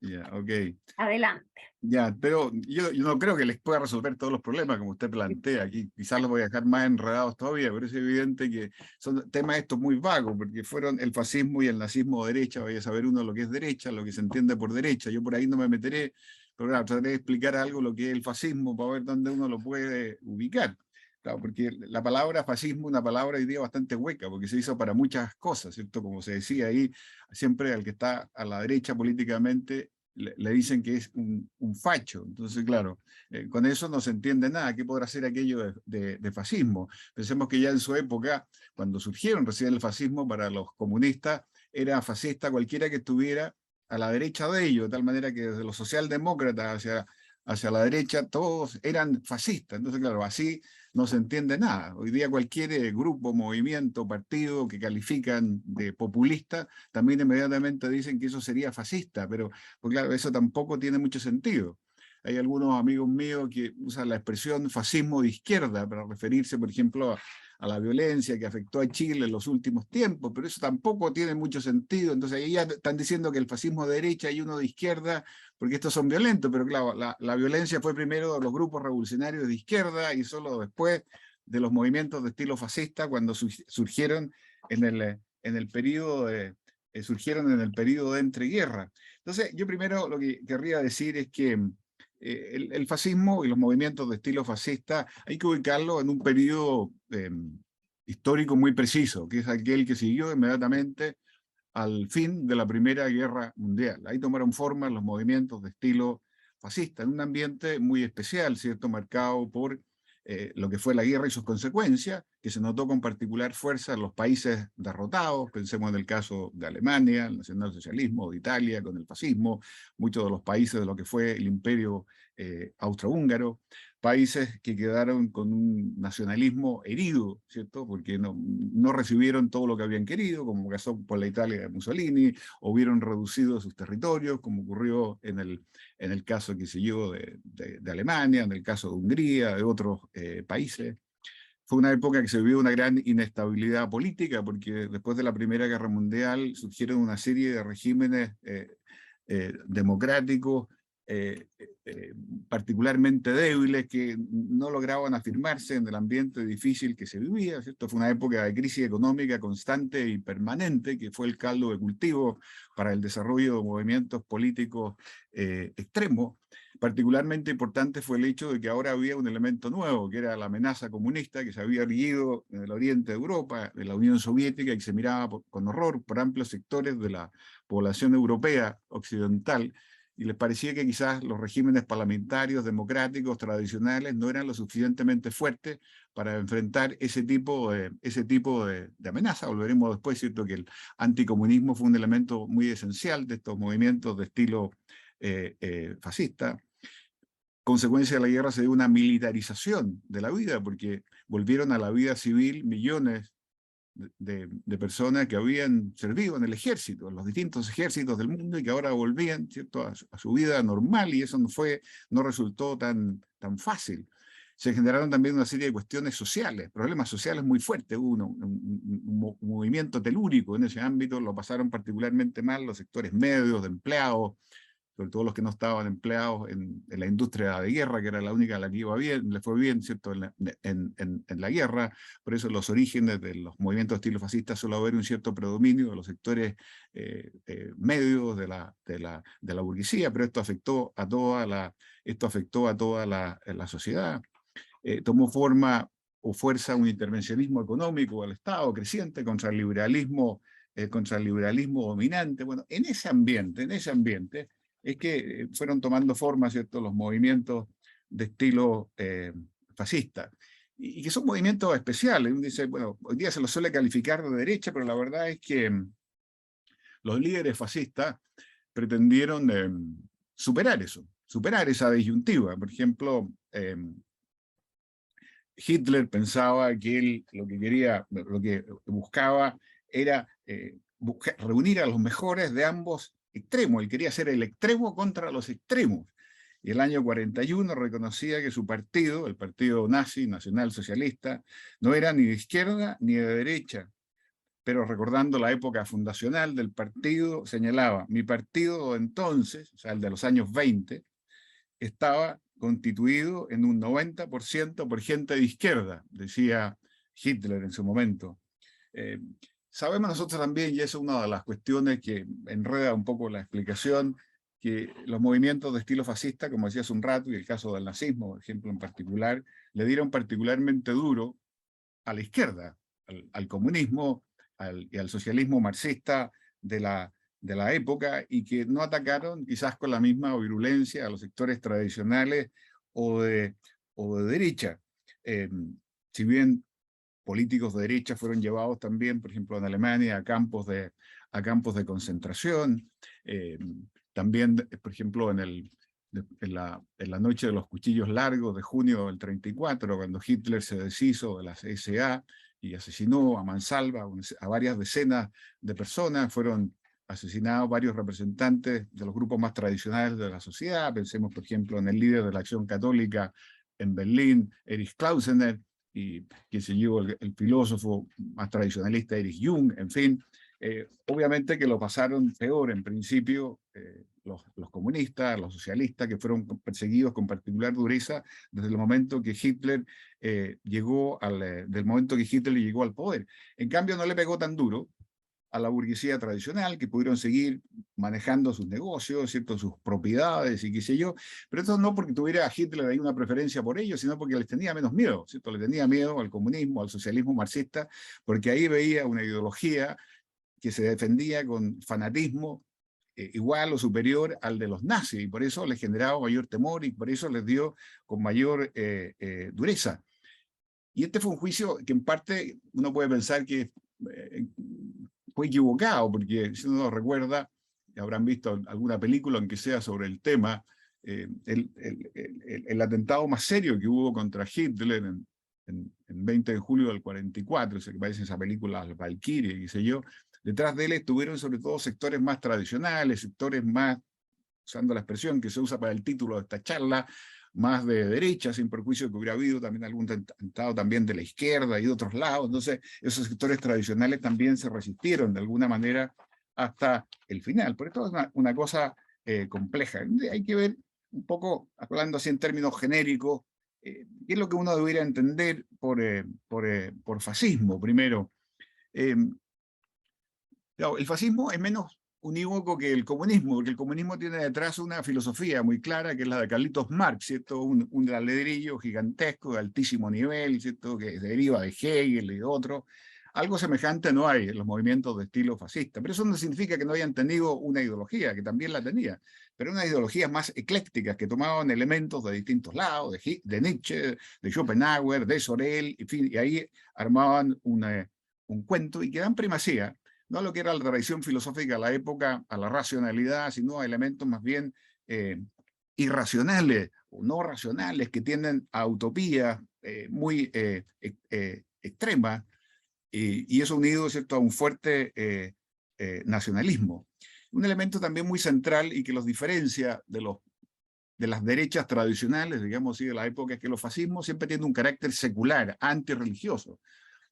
Ya, ok. Adelante. Ya, pero yo no creo que les pueda resolver todos los problemas como usted plantea. Aquí quizás los voy a dejar más enredados todavía, pero es evidente que son temas estos muy vagos, porque fueron el fascismo y el nazismo de derecha. Vaya a saber uno lo que es derecha, lo que se entiende por derecha. Yo por ahí no me meteré, pero claro, trataré de explicar algo lo que es el fascismo para ver dónde uno lo puede ubicar. Claro, porque la palabra fascismo es una palabra hoy día bastante hueca, porque se hizo para muchas cosas, ¿cierto? Como se decía ahí, siempre al que está a la derecha políticamente le dicen que es un facho. Entonces, claro, con eso no se entiende nada. ¿Qué podrá ser aquello de fascismo? Pensemos que ya en su época, cuando surgieron recién el fascismo para los comunistas, era fascista cualquiera que estuviera a la derecha de ellos, de tal manera que desde los socialdemócratas hacia la derecha todos eran fascistas. Entonces, claro, así no se entiende nada. Hoy día cualquier grupo, movimiento, partido que califican de populista, también inmediatamente dicen que eso sería fascista, pero pues claro, eso tampoco tiene mucho sentido. Hay algunos amigos míos que usan la expresión fascismo de izquierda para referirse, por ejemplo, a la violencia que afectó a Chile en los últimos tiempos, pero eso tampoco tiene mucho sentido. Entonces ahí ya están diciendo que el fascismo de derecha y uno de izquierda, porque estos son violentos, pero claro, la violencia fue primero de los grupos revolucionarios de izquierda y solo después de los movimientos de estilo fascista cuando surgieron en el periodo surgieron en el periodo de entreguerra. Entonces, yo primero lo que querría decir es que el fascismo y los movimientos de estilo fascista hay que ubicarlo en un periodo histórico muy preciso, que es aquel que siguió inmediatamente al fin de la Primera Guerra Mundial. Ahí tomaron forma los movimientos de estilo fascista, en un ambiente muy especial, ¿cierto? Marcado por lo que fue la guerra y sus consecuencias, que se notó con particular fuerza en los países derrotados, pensemos en el caso de Alemania, el nacionalsocialismo, de Italia con el fascismo, muchos de los países de lo que fue el imperio austrohúngaro, países que quedaron con un nacionalismo herido, ¿cierto? Porque no recibieron todo lo que habían querido, como pasó por la Italia de Mussolini, o vieron reducidos sus territorios, como ocurrió en el caso, qué sé yo, de Alemania, en el caso de Hungría, de otros países. Fue una época que se vivió una gran inestabilidad política, porque después de la Primera Guerra Mundial surgieron una serie de regímenes democráticos particularmente débiles que no lograban afirmarse en el ambiente difícil que se vivía, ¿cierto? Fue una época de crisis económica constante y permanente que fue el caldo de cultivo para el desarrollo de movimientos políticos extremos. Particularmente importante fue el hecho de que ahora había un elemento nuevo, que era la amenaza comunista que se había erguido en el oriente de Europa, de la Unión Soviética, y que se miraba con horror por amplios sectores de la población europea occidental, y les parecía que quizás los regímenes parlamentarios, democráticos, tradicionales, no eran lo suficientemente fuertes para enfrentar ese tipo de amenaza. Volveremos después, ¿cierto?, que el anticomunismo fue un elemento muy esencial de estos movimientos de estilo fascista. Consecuencia de la guerra se dio una militarización de la vida, porque volvieron a la vida civil millones de personas que habían servido en el ejército, en los distintos ejércitos del mundo, y que ahora volvían, ¿cierto?, a su vida normal, y eso no resultó tan fácil. Se generaron también una serie de cuestiones sociales, problemas sociales muy fuertes. Hubo un movimiento telúrico en ese ámbito, lo pasaron particularmente mal los sectores medios, de empleados, sobre todo los que no estaban empleados en la industria de guerra, que era la única a la que iba bien, le fue bien, ¿cierto?, en la guerra. Por eso los orígenes de los movimientos de estilo fascista suele haber un cierto predominio de los sectores medios de la burguesía, pero esto afectó a toda la sociedad. Tomó forma o fuerza un intervencionismo económico del Estado creciente contra el liberalismo dominante. Bueno, en ese ambiente, es que fueron tomando forma, ¿cierto?, los movimientos de estilo fascista, y que son movimientos especiales. Uno dice, bueno, hoy día se los suele calificar de derecha, pero la verdad es que los líderes fascistas pretendieron superar eso, superar esa disyuntiva. Por ejemplo, Hitler pensaba que él lo que buscaba era reunir a los mejores de ambos extremos. Él quería ser el extremo contra los extremos. Y el año 41 reconocía que su partido, el partido nazi, nacional socialista, no era ni de izquierda ni de derecha, pero recordando la época fundacional del partido, señalaba, mi partido entonces, o sea, el de los años 20, estaba constituido en un 90% por gente de izquierda, decía Hitler en su momento. Eh, Sabemos nosotros también, y eso es una de las cuestiones que enreda un poco la explicación, que los movimientos de estilo fascista, como decía hace un rato, y el caso del nazismo, por ejemplo, en particular, le dieron particularmente duro a la izquierda, al comunismo y al socialismo marxista de la época, y que no atacaron quizás con la misma virulencia a los sectores tradicionales o de derecha. Si bien políticos de derecha fueron llevados también, por ejemplo, en Alemania, a campos de concentración. También, por ejemplo, en la noche de los cuchillos largos de junio del 34, cuando Hitler se deshizo de la SA y asesinó a mansalva a varias decenas de personas, fueron asesinados varios representantes de los grupos más tradicionales de la sociedad. Pensemos, por ejemplo, en el líder de la Acción Católica en Berlín, Erich Klausener, y qué sé yo, el filósofo más tradicionalista Erich Jung, en fin. Obviamente que lo pasaron peor en principio los comunistas, los socialistas, que fueron perseguidos con particular dureza desde el momento que Hitler del momento que Hitler llegó al poder. En cambio, no le pegó tan duro a la burguesía tradicional, que pudieron seguir manejando sus negocios, ¿cierto? Sus propiedades y qué sé yo, pero esto no porque tuviera a Hitler ahí una preferencia por ellos, sino porque les tenía menos miedo, ¿cierto? Le tenía miedo al comunismo, al socialismo marxista, porque ahí veía una ideología que se defendía con fanatismo igual o superior al de los nazis, y por eso les generaba mayor temor y por eso les dio con mayor dureza. Y este fue un juicio que en parte uno puede pensar que fue equivocado, porque si uno recuerda, habrán visto alguna película, aunque sea sobre el tema, el atentado más serio que hubo contra Hitler en 20 de julio del 44, ese que parece esa película Las Valkyries, qué sé yo, detrás de él estuvieron sobre todo sectores más tradicionales, sectores más, usando la expresión que se usa para el título de esta charla, más de derecha, sin perjuicio que hubiera habido también algún atentado también de la izquierda y de otros lados. Entonces, esos sectores tradicionales también se resistieron de alguna manera hasta el final. Por esto es una cosa compleja. Hay que ver un poco, hablando así en términos genéricos, qué es lo que uno debería entender por fascismo, primero. Claro, el fascismo es menos unívoco que el comunismo, porque el comunismo tiene detrás una filosofía muy clara, que es la de Carlitos Marx, ¿cierto? Un ladrillo gigantesco de altísimo nivel, ¿cierto? Que deriva de Hegel y de otros. Algo semejante no hay en los movimientos de estilo fascista, pero eso no significa que no hayan tenido una ideología, que también la tenía, pero unas ideologías más eclécticas, que tomaban elementos de distintos lados, de Nietzsche, de Schopenhauer, de Sorel, en fin, y ahí armaban un cuento y que dan primacía no a lo que era la tradición filosófica de la época, a la racionalidad, sino a elementos más bien irracionales o no racionales que tienden a utopías muy extremas, y eso unido, ¿cierto?, a un fuerte nacionalismo. Un elemento también muy central y que los diferencia de las derechas tradicionales, digamos así, de la época, es que los fascismos siempre tienen un carácter secular, antirreligioso.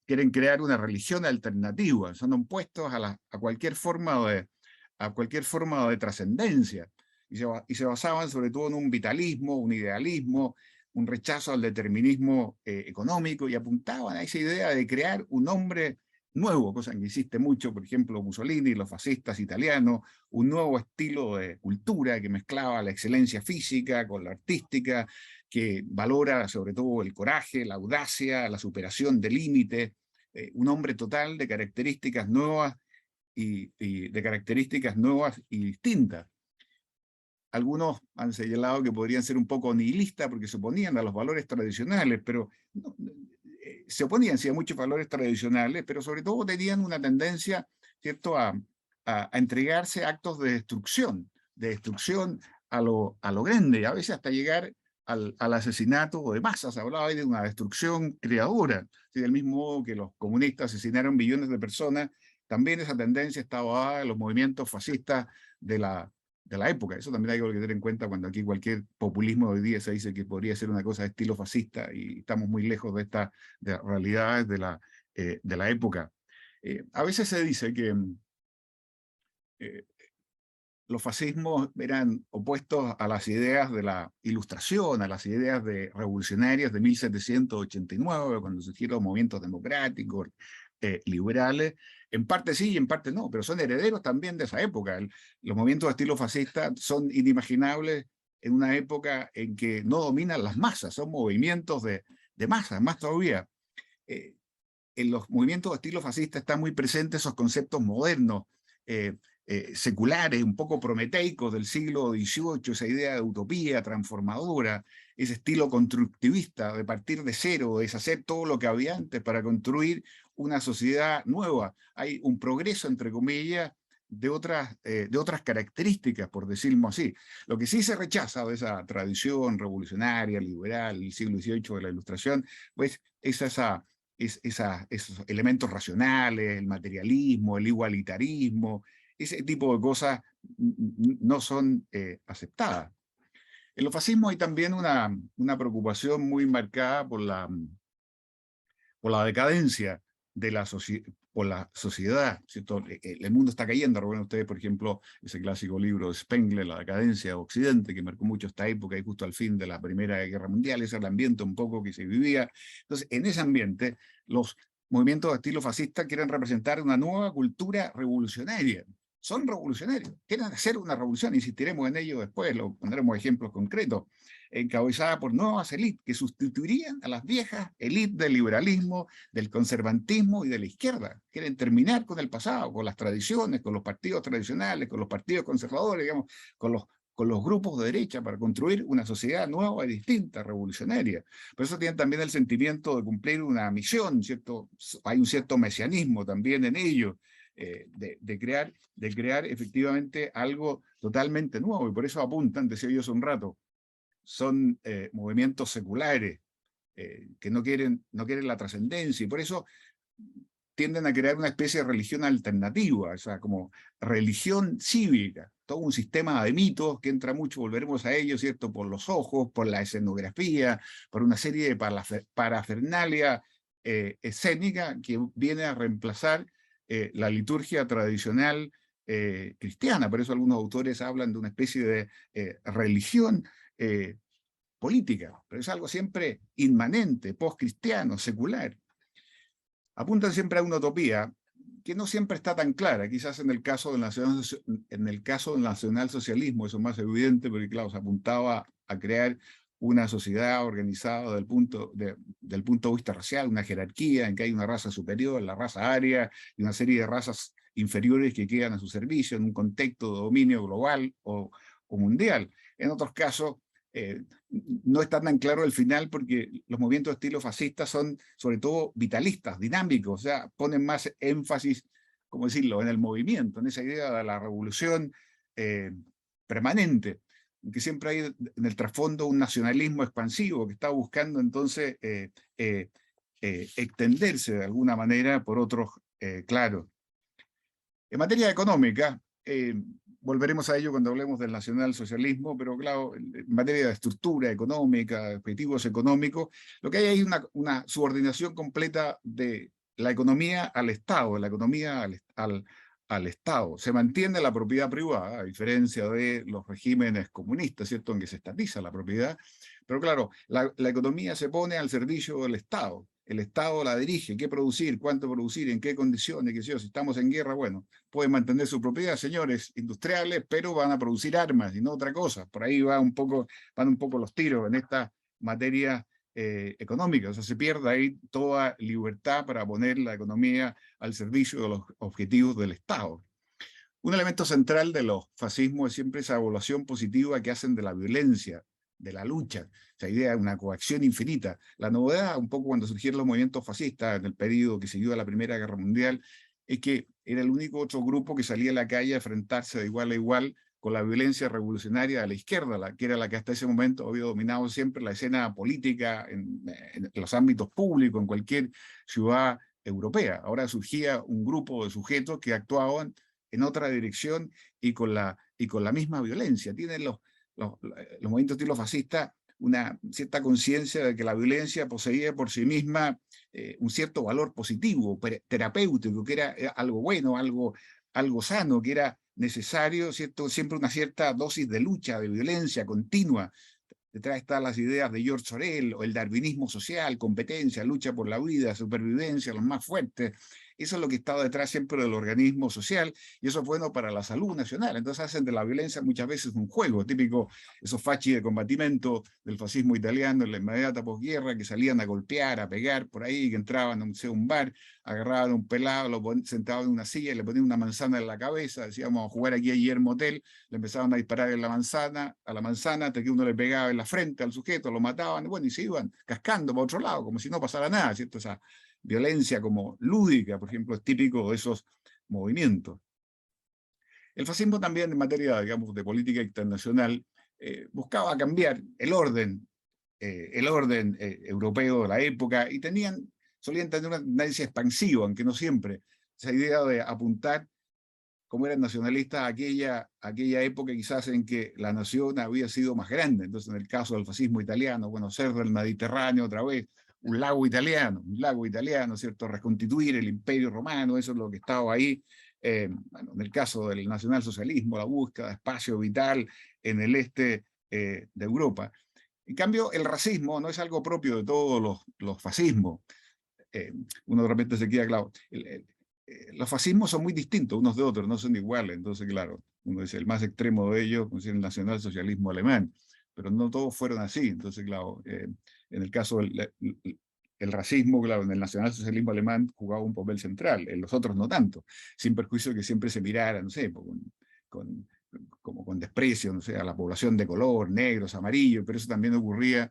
Quieren crear una religión alternativa, son opuestos a cualquier forma de trascendencia, y se basaban sobre todo en un vitalismo, un idealismo, un rechazo al determinismo económico, y apuntaban a esa idea de crear un hombre nuevo, cosa que insiste mucho, por ejemplo, Mussolini, los fascistas italianos, un nuevo estilo de cultura que mezclaba la excelencia física con la artística, que valora sobre todo el coraje, la audacia, la superación de límites, un hombre total de características nuevas y distintas. Algunos han señalado que podrían ser un poco nihilistas porque se oponían a los valores tradicionales, pero no, se oponían sí a muchos valores tradicionales, pero sobre todo tenían una tendencia, ¿cierto?, a entregarse a actos de destrucción a lo grande, a veces hasta llegar al asesinato de masas. Se hablaba de una destrucción creadora, ¿sí? Del mismo modo que los comunistas asesinaron millones de personas, también esa tendencia estaba dada en los movimientos fascistas de la época. Eso también hay que tener en cuenta cuando aquí cualquier populismo de hoy día se dice que podría ser una cosa de estilo fascista, y estamos muy lejos de estas realidades de la época. A veces se dice que eh, los fascismos eran opuestos a las ideas de la Ilustración, a las ideas revolucionarias de 1789, cuando surgieron los movimientos democráticos, liberales. En parte sí y en parte no, pero son herederos también de esa época. Los movimientos de estilo fascista son inimaginables en una época en que no dominan las masas, son movimientos de masas, más todavía. En los movimientos de estilo fascista están muy presentes esos conceptos modernos, seculares, un poco prometeicos del siglo XVIII, esa idea de utopía transformadora, ese estilo constructivista de partir de cero, de deshacer todo lo que había antes para construir una sociedad nueva. Hay un progreso, entre comillas, de otras características, por decirlo así. Lo que sí se rechaza de esa tradición revolucionaria, liberal, del siglo XVIII de la Ilustración, pues es esos elementos racionales, el materialismo, el igualitarismo, ese tipo de cosas no son aceptadas. En los fascismos hay también una preocupación muy marcada por la decadencia de por la sociedad, ¿cierto? El mundo está cayendo. Recuerden ustedes, por ejemplo, ese clásico libro de Spengler, La decadencia de Occidente, que marcó mucho esta época y justo al fin de la Primera Guerra Mundial. Ese era el ambiente un poco que se vivía. Entonces, en ese ambiente, los movimientos de estilo fascista quieren representar una nueva cultura revolucionaria. Son revolucionarios, quieren hacer una revolución, insistiremos en ello después, lo pondremos ejemplos concretos, encabezada por nuevas élites que sustituirían a las viejas élites del liberalismo, del conservantismo y de la izquierda. Quieren terminar con el pasado, con las tradiciones, con los partidos tradicionales, con los partidos conservadores, digamos, con los grupos de derecha para construir una sociedad nueva y distinta, revolucionaria. Por eso tienen también el sentimiento de cumplir una misión, ¿cierto? Hay un cierto mesianismo también en ello, de crear efectivamente algo totalmente nuevo, y por eso apuntan, decía yo hace un rato, son movimientos seculares, que no quieren la trascendencia, y por eso tienden a crear una especie de religión alternativa, o sea, como religión cívica, todo un sistema de mitos que entra mucho, volveremos a ello, ¿cierto?, por los ojos, por la escenografía, por una serie de parafernalia escénica que viene a reemplazar la liturgia tradicional cristiana. Por eso algunos autores hablan de una especie de religión política, pero es algo siempre inmanente, post-cristiano, secular. Apuntan siempre a una utopía que no siempre está tan clara, quizás en el caso del nacionalsocialismo eso es más evidente, porque claro, se apuntaba a crear una sociedad organizada del punto de vista racial, una jerarquía en que hay una raza superior, la raza aria, y una serie de razas inferiores que quedan a su servicio en un contexto de dominio global o mundial. En otros casos, no está tan claro el final, porque los movimientos de estilo fascista son sobre todo vitalistas, dinámicos, o sea, ponen más énfasis, ¿cómo decirlo?, en el movimiento, en esa idea de la revolución permanente, que siempre hay en el trasfondo un nacionalismo expansivo que está buscando entonces extenderse de alguna manera por otros claros. En materia económica, volveremos a ello cuando hablemos del nacionalsocialismo, pero claro, en materia de estructura económica, objetivos económicos, lo que hay una subordinación completa de la economía al Estado, de la economía al Estado. Se mantiene la propiedad privada, a diferencia de los regímenes comunistas, ¿cierto?, en que se estatiza la propiedad, pero claro, la economía se pone al servicio del Estado. El Estado la dirige, qué producir, cuánto producir, en qué condiciones, qué sé yo. Si estamos en guerra, bueno, pueden mantener su propiedad, señores industriales, pero van a producir armas y no otra cosa. Por ahí van un poco los tiros en esta materia económica. O sea, se pierde ahí toda libertad para poner la economía al servicio de los objetivos del Estado. Un elemento central de los fascismos es siempre esa evaluación positiva que hacen de la violencia, de la lucha, esa idea de una coacción infinita. La novedad, un poco cuando surgieron los movimientos fascistas en el periodo que siguió a la Primera Guerra Mundial, es que era el único otro grupo que salía a la calle a enfrentarse de igual a igual con la violencia revolucionaria de la izquierda, que era la que hasta ese momento había dominado siempre la escena política en los ámbitos públicos, en cualquier ciudad europea. Ahora surgía un grupo de sujetos que actuaban en otra dirección y con la misma violencia. Tienen los movimientos de estilo fascista una cierta conciencia de que la violencia poseía por sí misma un cierto valor positivo, terapéutico, que era algo bueno, algo sano, que era necesario, ¿cierto? Siempre una cierta dosis de lucha, de violencia continua. Detrás están las ideas de George Sorel, o el darwinismo social, competencia, lucha por la vida, supervivencia, los más fuertes. Eso es lo que está detrás siempre del organismo social, y eso es bueno para la salud nacional. Entonces hacen de la violencia muchas veces un juego, típico esos fasci de combatimiento del fascismo italiano en la inmediata posguerra, que salían a golpear, a pegar por ahí, que entraban a un bar, agarraban a un pelado, lo sentaban en una silla y le ponían una manzana en la cabeza, decíamos a jugar aquí a Guillermo Tell, le empezaban a disparar en a la manzana, hasta que uno le pegaba en la frente al sujeto, lo mataban, y bueno, y se iban cascando para otro lado, como si no pasara nada, ¿cierto? Esa violencia como lúdica, por ejemplo, es típico de esos movimientos. El fascismo también en materia, digamos, de política internacional buscaba cambiar el orden europeo de la época, y solían tener una tendencia expansiva, aunque no siempre. Esa idea de apuntar, como eran nacionalistas, aquella época quizás en que la nación había sido más grande. Entonces, en el caso del fascismo italiano, bueno, ser del Mediterráneo otra vez, un lago italiano, ¿cierto? Reconstituir el imperio romano, eso es lo que estaba ahí. Bueno, en el caso del nacionalsocialismo, la búsqueda de espacio vital en el este de Europa. En cambio, el racismo no es algo propio de todos los fascismos. Uno de repente se queda claro. Los fascismos son muy distintos unos de otros, no son iguales. Entonces, claro, uno dice el más extremo de ellos, es el nacionalsocialismo alemán, pero no todos fueron así. Entonces, claro, en el caso del el racismo, claro, en el nacionalsocialismo alemán jugaba un papel central, en los otros no tanto, sin perjuicio de que siempre se mirara, no sé, con, como con desprecio, no sé, a la población de color, negros, amarillos, pero eso también ocurría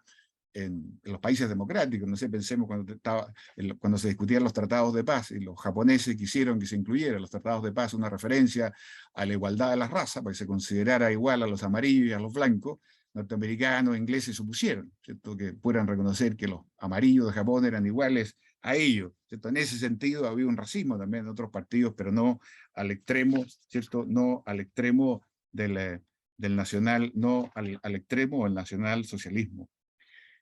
en los países democráticos. No sé, pensemos cuando se discutían los tratados de paz, y los japoneses quisieron que se incluyeran los tratados de paz una referencia a la igualdad de las razas, para que se considerara igual a los amarillos y a los blancos. Norteamericanos, ingleses supusieron, ¿cierto?, que puedan reconocer que los amarillos de Japón eran iguales a ellos, ¿cierto? En ese sentido había un racismo también en otros partidos, pero no al extremo, ¿cierto? No al extremo del nacional, no al extremo del nacionalsocialismo.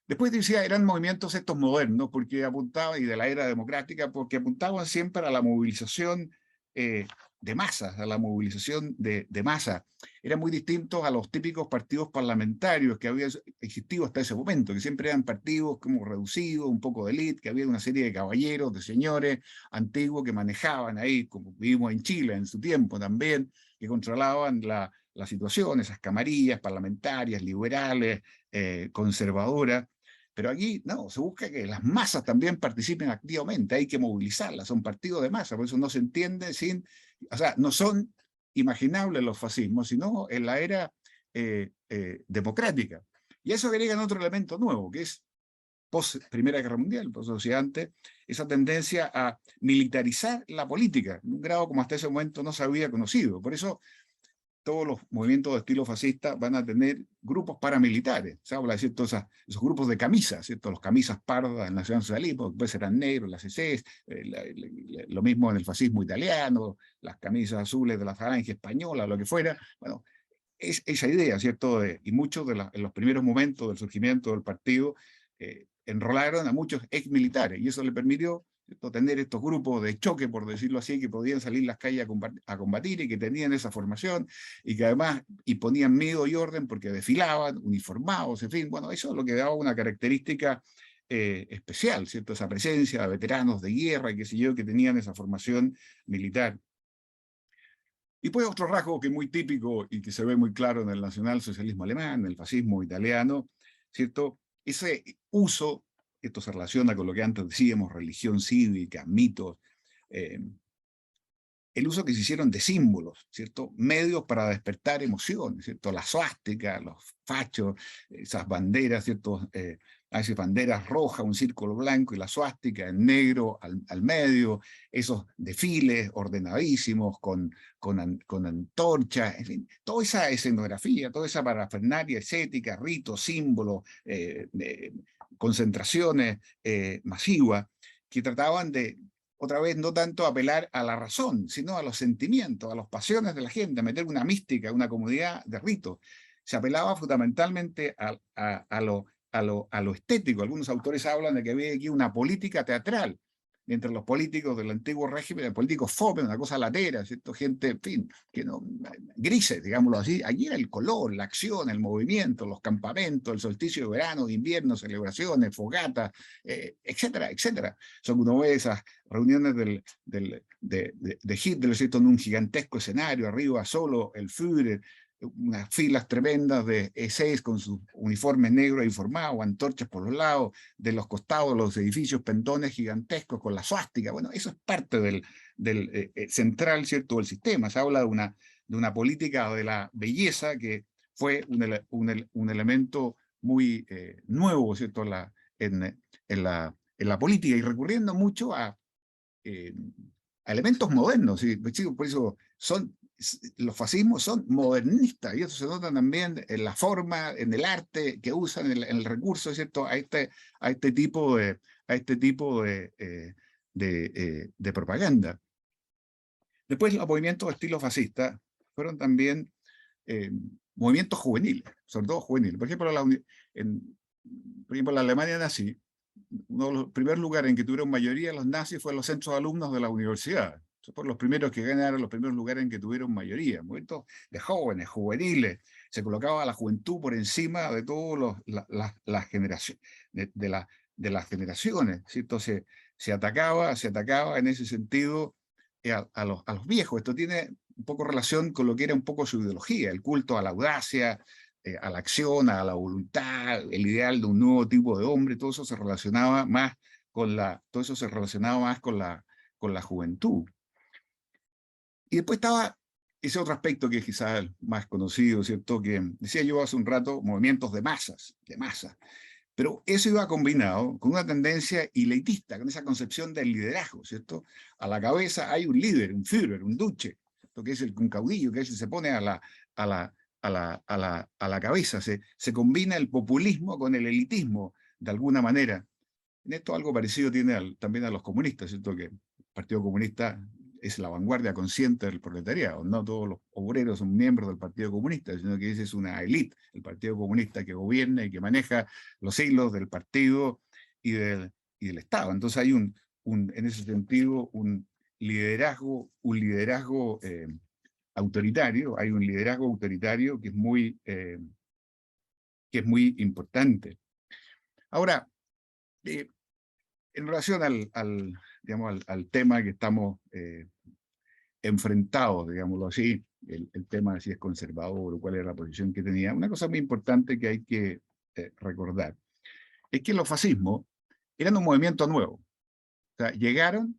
Después decía, eran movimientos estos modernos, porque apuntaban, y de la era democrática, porque apuntaban siempre a la movilización de masas, a la movilización de masa. Eran muy distintos a los típicos partidos parlamentarios que habían existido hasta ese momento, que siempre eran partidos como reducidos, un poco de élite, que había una serie de caballeros, de señores antiguos que manejaban ahí, como vivimos en Chile en su tiempo también, que controlaban la situación, esas camarillas parlamentarias, liberales, conservadoras. Pero aquí, no, se busca que las masas también participen activamente, hay que movilizarlas, son partidos de masa, por eso no se entiende o sea, no son imaginables los fascismos, sino en la era democrática. Y eso agrega otro elemento nuevo, que es post Primera Guerra Mundial, antes, esa tendencia a militarizar la política, en un grado como hasta ese momento no se había conocido. Por eso todos los movimientos de estilo fascista van a tener grupos paramilitares. Se habla de ciertos esos grupos de camisas, ¿cierto? Los camisas pardas del nacionalsocialismo, después eran negros, las SS, lo mismo en el fascismo italiano, las camisas azules de la falange española, lo que fuera. Bueno, es esa idea, ¿cierto? Y muchos en los primeros momentos del surgimiento del partido enrolaron a muchos exmilitares, y eso le permitió, ¿cierto?, tener estos grupos de choque, por decirlo así, que podían salir a las calles a combatir, y que tenían esa formación, y que además ponían miedo y orden porque desfilaban, uniformados, en fin. Bueno, eso es lo que daba una característica especial, ¿cierto? Esa presencia de veteranos de guerra y qué sé yo, que tenían esa formación militar. Y pues otro rasgo que es muy típico y que se ve muy claro en el nacionalsocialismo alemán, en el fascismo italiano, ¿cierto? Ese uso, esto se relaciona con lo que antes decíamos, religión cívica, mitos, el uso que se hicieron de símbolos, ¿cierto? Medios para despertar emociones, ¿cierto? La suástica, los fachos, esas banderas, ¿cierto? A veces banderas rojas, un círculo blanco y la suástica en negro al medio, esos desfiles ordenadísimos con antorchas, en fin, toda esa escenografía, toda esa parafernalia estética, ritos, símbolos, concentraciones masivas, que trataban de, otra vez, no tanto apelar a la razón, sino a los sentimientos, a las pasiones de la gente, a meter una mística, una comunidad de ritos. Se apelaba fundamentalmente a lo a lo estético. Algunos autores hablan de que había aquí una política teatral entre los políticos del antiguo régimen, el político fome, una cosa latera, ¿cierto? Gente, en fin, que no, grises, digámoslo así. Allí era el color, la acción, el movimiento, los campamentos, el solsticio de verano, de invierno, celebraciones, fogatas, etcétera, etcétera. Son uno ve esas reuniones de Hitler, ¿cierto? En un gigantesco escenario, arriba solo el Führer, unas filas tremendas de SS con sus uniformes negros informados, antorchas por los lados, de los costados, los edificios, pendones gigantescos con la suástica. Bueno, eso es parte del central, ¿cierto?, del sistema. Se habla de una política de la belleza que fue un elemento muy nuevo, ¿cierto?, en la política, y recurriendo mucho a elementos modernos. ¿Sí? Por eso los fascismos son modernistas, y eso se nota también en la forma, en el arte que usan, en el recurso, ¿cierto?, a este tipo de propaganda. Después, los movimientos de estilo fascista fueron también movimientos juveniles, sobre todo juveniles. Por ejemplo, la Alemania nazi, uno de los primeros lugares en que tuvieron mayoría los nazis fue los centros de alumnos de la universidad. Fueron los primeros que ganaron, los primeros lugares en que tuvieron mayoría. Movimientos de jóvenes, juveniles. Se colocaba a la juventud por encima de todas las generaciones, de las generaciones, ¿cierto? Se atacaba en ese sentido a los viejos. Esto tiene un poco relación con lo que era un poco su ideología, el culto a la audacia, a la acción, a la voluntad, el ideal de un nuevo tipo de hombre. Todo eso se relacionaba más con la juventud. Y después estaba ese otro aspecto que es quizás el más conocido, ¿cierto? Que decía yo hace un rato, movimientos de masas. Pero eso iba combinado con una tendencia elitista, con esa concepción del liderazgo, ¿cierto? A la cabeza hay un líder, un Führer, un duce, que es un caudillo, que se pone a la cabeza. Se combina el populismo con el elitismo, de alguna manera. En esto algo parecido tiene también a los comunistas, ¿cierto? Que el Partido Comunista es la vanguardia consciente del proletariado. No todos los obreros son miembros del Partido Comunista, sino que esa es una élite, el Partido Comunista, que gobierna y que maneja los hilos del partido y del Estado. Entonces hay en ese sentido un liderazgo autoritario, hay un liderazgo autoritario que es muy importante. Ahora, en relación al tema que estamos enfrentados, digámoslo así, el tema de si es conservador o cuál era la posición que tenía, una cosa muy importante que hay que recordar es que los fascismos eran un movimiento nuevo. O sea, llegaron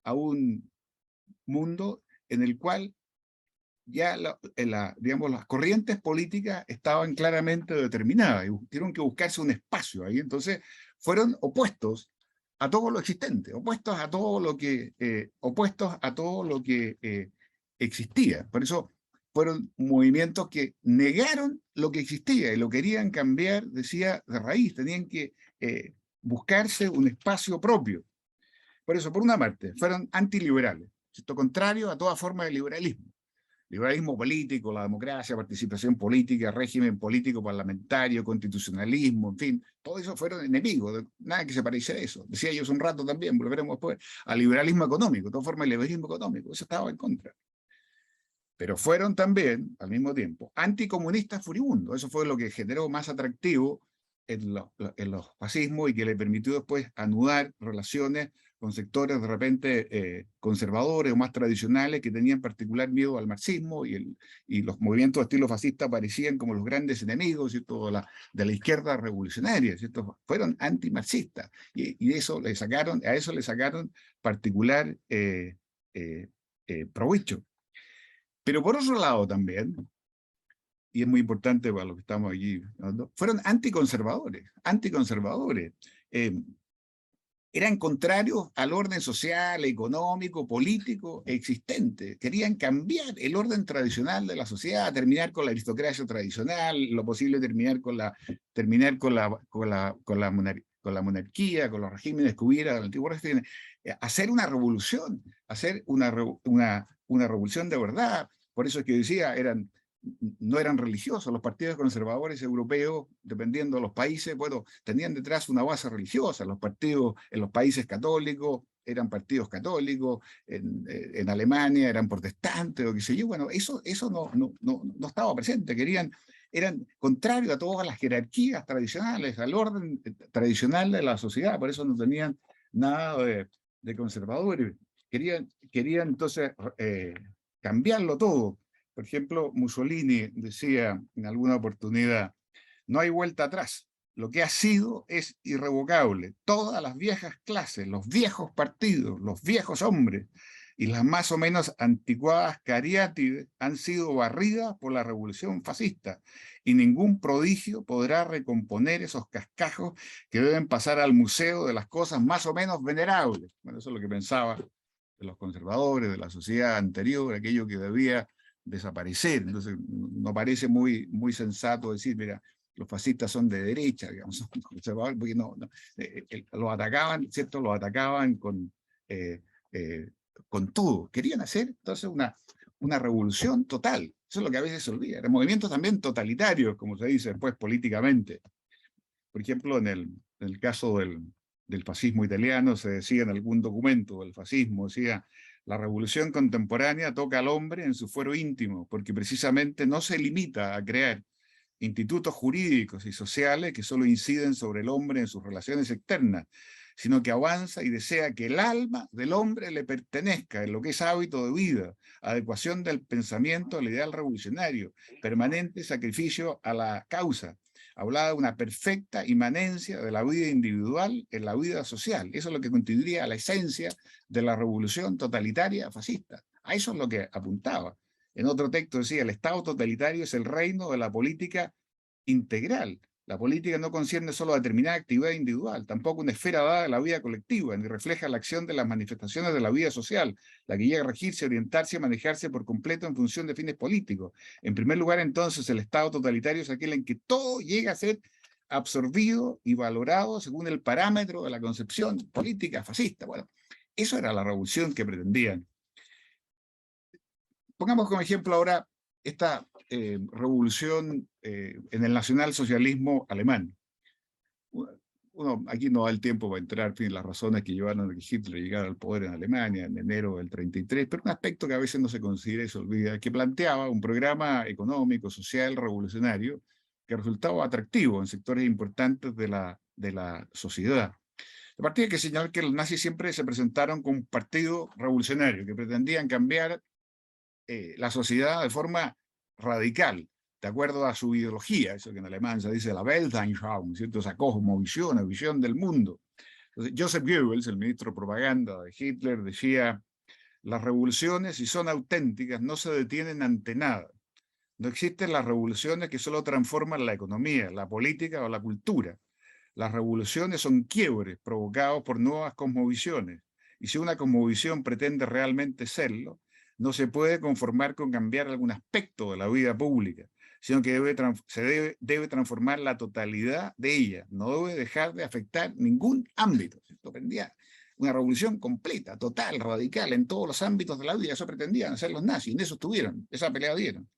a un mundo en el cual ya las corrientes políticas estaban claramente determinadas y tuvieron que buscarse un espacio ahí. Entonces fueron opuestos a todo lo existente, opuestos a todo lo que existía. Por eso fueron movimientos que negaron lo que existía y lo querían cambiar, decía, de raíz. Tenían que buscarse un espacio propio. Por eso, por una parte, fueron antiliberales, esto contrario a toda forma de liberalismo. Liberalismo político, la democracia, participación política, régimen político parlamentario, constitucionalismo, en fin, todo eso fueron enemigos, nada que se pareciera a eso. Decía yo hace un rato también, volveremos después, al liberalismo económico, toda forma de liberalismo económico, eso estaba en contra. Pero fueron también, al mismo tiempo, anticomunistas furibundos. Eso fue lo que generó más atractivo en los fascismos y que le permitió después anudar relaciones con sectores de repente conservadores o más tradicionales que tenían particular miedo al marxismo, y los movimientos de estilo fascista parecían como los grandes enemigos, ¿cierto?, de la izquierda revolucionaria, ¿cierto? Fueron antimarxistas y a eso le sacaron particular provecho. Pero por otro lado también, y es muy importante para los que estamos aquí, ¿no?, fueron anticonservadores. Eran contrarios al orden social, económico, político existente. Querían cambiar el orden tradicional de la sociedad, terminar con la aristocracia tradicional, lo posible terminar con la monarquía, con los regímenes que hubiera del antiguo régimen, hacer una revolución, hacer una revolución de verdad. Por eso es que decía, eran no eran religiosos. Los partidos conservadores europeos, dependiendo de los países, bueno, tenían detrás una base religiosa. Los partidos en los países católicos eran partidos católicos, en Alemania eran protestantes o qué sé yo. Bueno, eso no estaba presente. Eran contrarios a todas las jerarquías tradicionales, al orden tradicional de la sociedad. Por eso no tenían nada de conservadores. Querían entonces cambiarlo todo. Por ejemplo, Mussolini decía en alguna oportunidad, no hay vuelta atrás. Lo que ha sido es irrevocable. Todas las viejas clases, los viejos partidos, los viejos hombres y las más o menos anticuadas cariátides han sido barridas por la revolución fascista y ningún prodigio podrá recomponer esos cascajos que deben pasar al museo de las cosas más o menos venerables. Bueno, eso es lo que pensaba de los conservadores, de la sociedad anterior, aquello que debía desaparecer. Entonces, no parece muy sensato decir, mira, los fascistas son de derecha, digamos, son conservadores, porque los atacaban, ¿cierto? Los atacaban con todo. Querían hacer entonces una revolución total. Eso es lo que a veces se olvida. Eran movimientos también totalitarios, como se dice después políticamente. Por ejemplo, en el caso del fascismo italiano, se decía en algún documento del fascismo, decía, la revolución contemporánea toca al hombre en su fuero íntimo, porque precisamente no se limita a crear institutos jurídicos y sociales que solo inciden sobre el hombre en sus relaciones externas, sino que avanza y desea que el alma del hombre le pertenezca en lo que es hábito de vida, adecuación del pensamiento al ideal revolucionario, permanente sacrificio a la causa. Hablaba de una perfecta inmanencia de la vida individual en la vida social. Eso es lo que constituiría la esencia de la revolución totalitaria fascista. A eso es lo que apuntaba. En otro texto decía, el Estado totalitario es el reino de la política integral. La política no concierne solo a determinada actividad individual, tampoco una esfera dada de la vida colectiva, ni refleja la acción de las manifestaciones de la vida social, la que llega a regirse, orientarse y manejarse por completo en función de fines políticos. En primer lugar, entonces, el Estado totalitario es aquel en que todo llega a ser absorbido y valorado según el parámetro de la concepción política fascista. Bueno, eso era la revolución que pretendían. Pongamos como ejemplo ahora esta revolución en el nacionalsocialismo alemán. Aquí no da el tiempo para entrar en las razones que llevaron a que Hitler llegara al poder en Alemania en enero del 33, pero un aspecto que a veces no se considera y se olvida, que planteaba un programa económico, social, revolucionario, que resultaba atractivo en sectores importantes de la sociedad. La partida que señaló que los nazis siempre se presentaron como un partido revolucionario, que pretendían cambiar la sociedad de forma radical, de acuerdo a su ideología, eso que en alemán se dice la Weltanschauung, ¿cierto? Esa cosmovisión, la visión del mundo. Entonces, Joseph Goebbels, el ministro de propaganda de Hitler, decía, las revoluciones, si son auténticas, no se detienen ante nada. No existen las revoluciones que solo transforman la economía, la política o la cultura. Las revoluciones son quiebres provocados por nuevas cosmovisiones. Y si una cosmovisión pretende realmente serlo, no se puede conformar con cambiar algún aspecto de la vida pública, sino que debe transformar la totalidad de ella. No debe dejar de afectar ningún ámbito. Esto pretendía una revolución completa, total, radical, en todos los ámbitos de la vida. Eso pretendían hacer los nazis, en eso estuvieron, esa pelea dieron.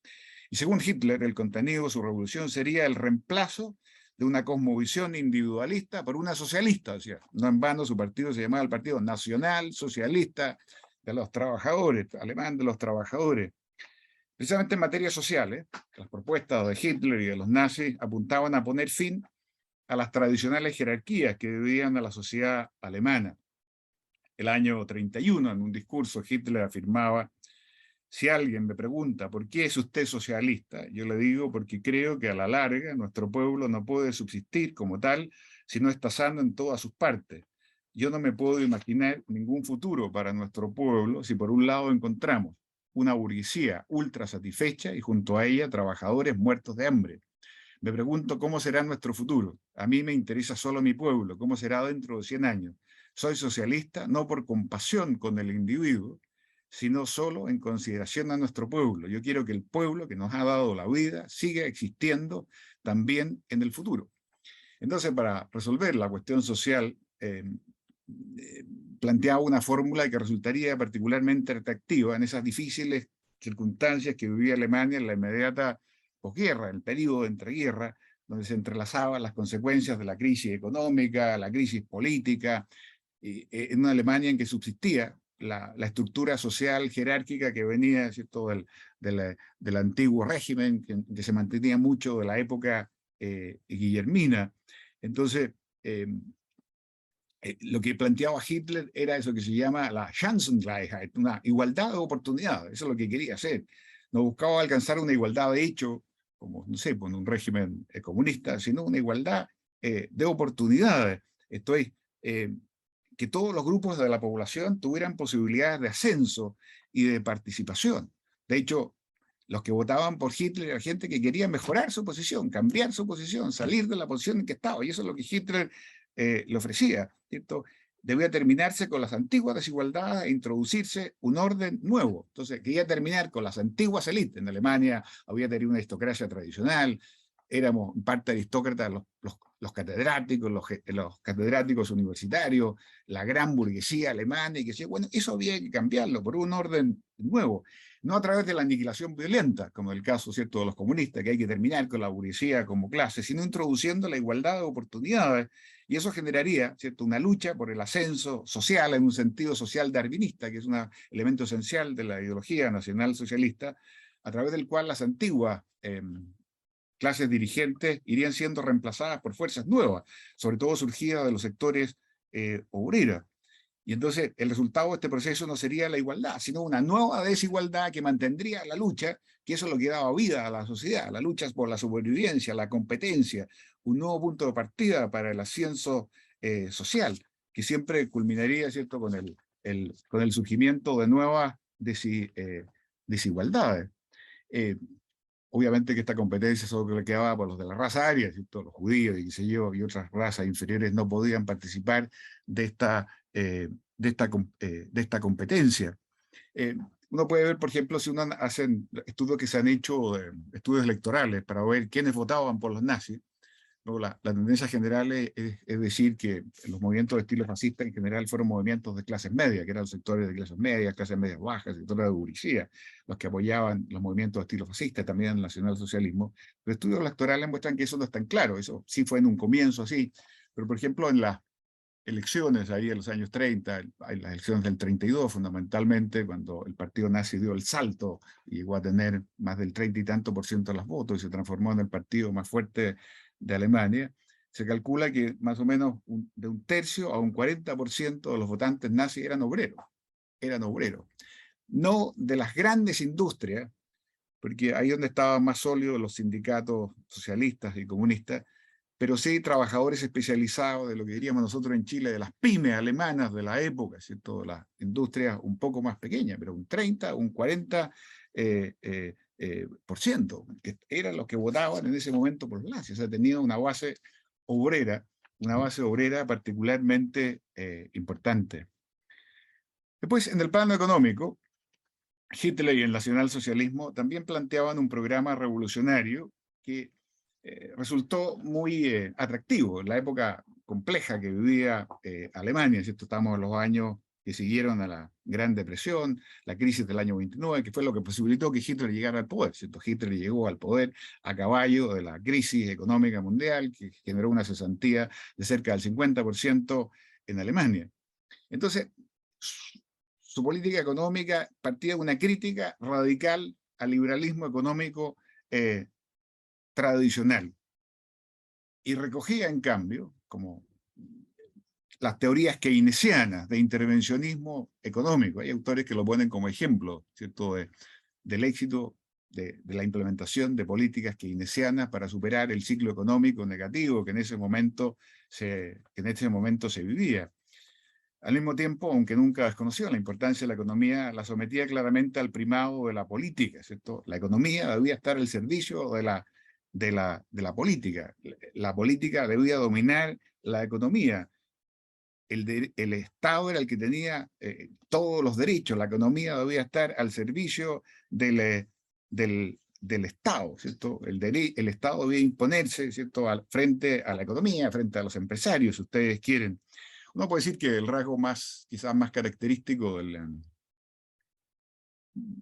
Y según Hitler, el contenido de su revolución sería el reemplazo de una cosmovisión individualista por una socialista. O sea, no en vano su partido se llamaba el Partido Nacional Socialista de los Trabajadores, alemán de los trabajadores. Precisamente en materia social, las propuestas de Hitler y de los nazis apuntaban a poner fin a las tradicionales jerarquías que dividían a la sociedad alemana. El año 31, en un discurso, Hitler afirmaba: si alguien me pregunta por qué es usted socialista, yo le digo porque creo que a la larga nuestro pueblo no puede subsistir como tal si no está sano en todas sus partes. Yo no me puedo imaginar ningún futuro para nuestro pueblo si por un lado encontramos una burguesía ultra satisfecha y junto a ella trabajadores muertos de hambre. Me pregunto cómo será nuestro futuro. A mí me interesa solo mi pueblo, cómo será dentro de 100 años. Soy socialista no por compasión con el individuo, sino solo en consideración a nuestro pueblo. Yo quiero que el pueblo que nos ha dado la vida siga existiendo también en el futuro. Entonces, para resolver la cuestión social, planteaba una fórmula que resultaría particularmente atractiva en esas difíciles circunstancias que vivía Alemania en la inmediata posguerra, el periodo de entreguerra, donde se entrelazaban las consecuencias de la crisis económica, la crisis política, en una Alemania en que subsistía la estructura social jerárquica que venía, ¿cierto?, del antiguo régimen, que se mantenía mucho de la época guillermina. Entonces, lo que planteaba Hitler era eso que se llama la Chancengleichheit, una igualdad de oportunidades. Eso es lo que quería hacer. No buscaba alcanzar una igualdad de hecho, como, no sé, con un régimen comunista, sino una igualdad de oportunidades. Esto es, que todos los grupos de la población tuvieran posibilidades de ascenso y de participación. De hecho, los que votaban por Hitler eran gente que quería mejorar su posición, cambiar su posición, salir de la posición en que estaba, y eso es lo que Hitler le ofrecía, ¿cierto? Debía terminarse con las antiguas desigualdades e introducirse un orden nuevo. Entonces, quería terminar con las antiguas élites. En Alemania había tenido una aristocracia tradicional, éramos en parte aristócratas los catedráticos, los catedráticos universitarios, la gran burguesía alemana, y que decía, bueno, eso había que cambiarlo por un orden nuevo, no a través de la aniquilación violenta, como el caso, ¿cierto?, de los comunistas, que hay que terminar con la burguesía como clase, sino introduciendo la igualdad de oportunidades, y eso generaría, ¿cierto?, una lucha por el ascenso social en un sentido social darwinista, que es un elemento esencial de la ideología nacional socialista, a través del cual las antiguas clases dirigentes irían siendo reemplazadas por fuerzas nuevas, sobre todo surgidas de los sectores obreros. Y entonces el resultado de este proceso no sería la igualdad, sino una nueva desigualdad que mantendría la lucha, que eso es lo que daba vida a la sociedad, la lucha por la supervivencia, la competencia, un nuevo punto de partida para el ascenso social, que siempre culminaría, ¿cierto?, con el surgimiento de nuevas desigualdades. Obviamente que esta competencia solo le quedaba por los de la raza aria, ¿cierto?, los judíos y qué sé yo, y otras razas inferiores no podían participar de esta competencia. Uno puede ver, por ejemplo, si uno hace estudios que se han hecho, estudios electorales, para ver quiénes votaban por los nazis. Luego, la tendencia general es decir que los movimientos de estilo fascista en general fueron movimientos de clases medias, que eran los sectores de clases medias bajas, sectores de burguesía, los que apoyaban los movimientos de estilo fascista, también el nacionalsocialismo. Los estudios electorales muestran que eso no es tan claro, eso sí fue en un comienzo así, pero por ejemplo en las elecciones ahí en los años 30, en las elecciones del 32 fundamentalmente, cuando el partido nazi dio el salto y llegó a tener más del 30 y tanto por ciento de los votos y se transformó en el partido más fuerte de Alemania, se calcula que más o menos de un tercio a un 40% de los votantes nazis eran obreros, no de las grandes industrias, porque ahí donde estaban más sólidos los sindicatos socialistas y comunistas, pero sí trabajadores especializados de lo que diríamos nosotros en Chile, de las pymes alemanas de la época, ¿cierto?, las industrias un poco más pequeñas, pero un 30, un 40%, por ciento, que eran los que votaban en ese momento por los nazis. O sea, tenía una base obrera particularmente importante. Después, en el plano económico, Hitler y el nacionalsocialismo también planteaban un programa revolucionario que resultó muy atractivo en la época compleja que vivía Alemania, ¿cierto? Estamos en los años que siguieron a la Gran Depresión, la crisis del año 29, que fue lo que posibilitó que Hitler llegara al poder, ¿cierto? Hitler llegó al poder a caballo de la crisis económica mundial, que generó una cesantía de cerca del 50% en Alemania. Entonces, su política económica partía de una crítica radical al liberalismo económico tradicional, y recogía en cambio como las teorías keynesianas de intervencionismo económico. Hay autores que lo ponen como ejemplo, ¿cierto?, del éxito de la implementación de políticas keynesianas para superar el ciclo económico negativo que en ese momento se vivía. Al mismo tiempo, aunque nunca desconoció la importancia de la economía, la sometía claramente al primado de la política, ¿cierto? La economía debía estar al servicio de la política. La política debía dominar la economía. El Estado era el que tenía todos los derechos. La economía debía estar al servicio del Estado, ¿cierto? El Estado debía imponerse, ¿cierto?, frente a la economía, frente a los empresarios, si ustedes quieren. Uno puede decir que el rasgo quizás más característico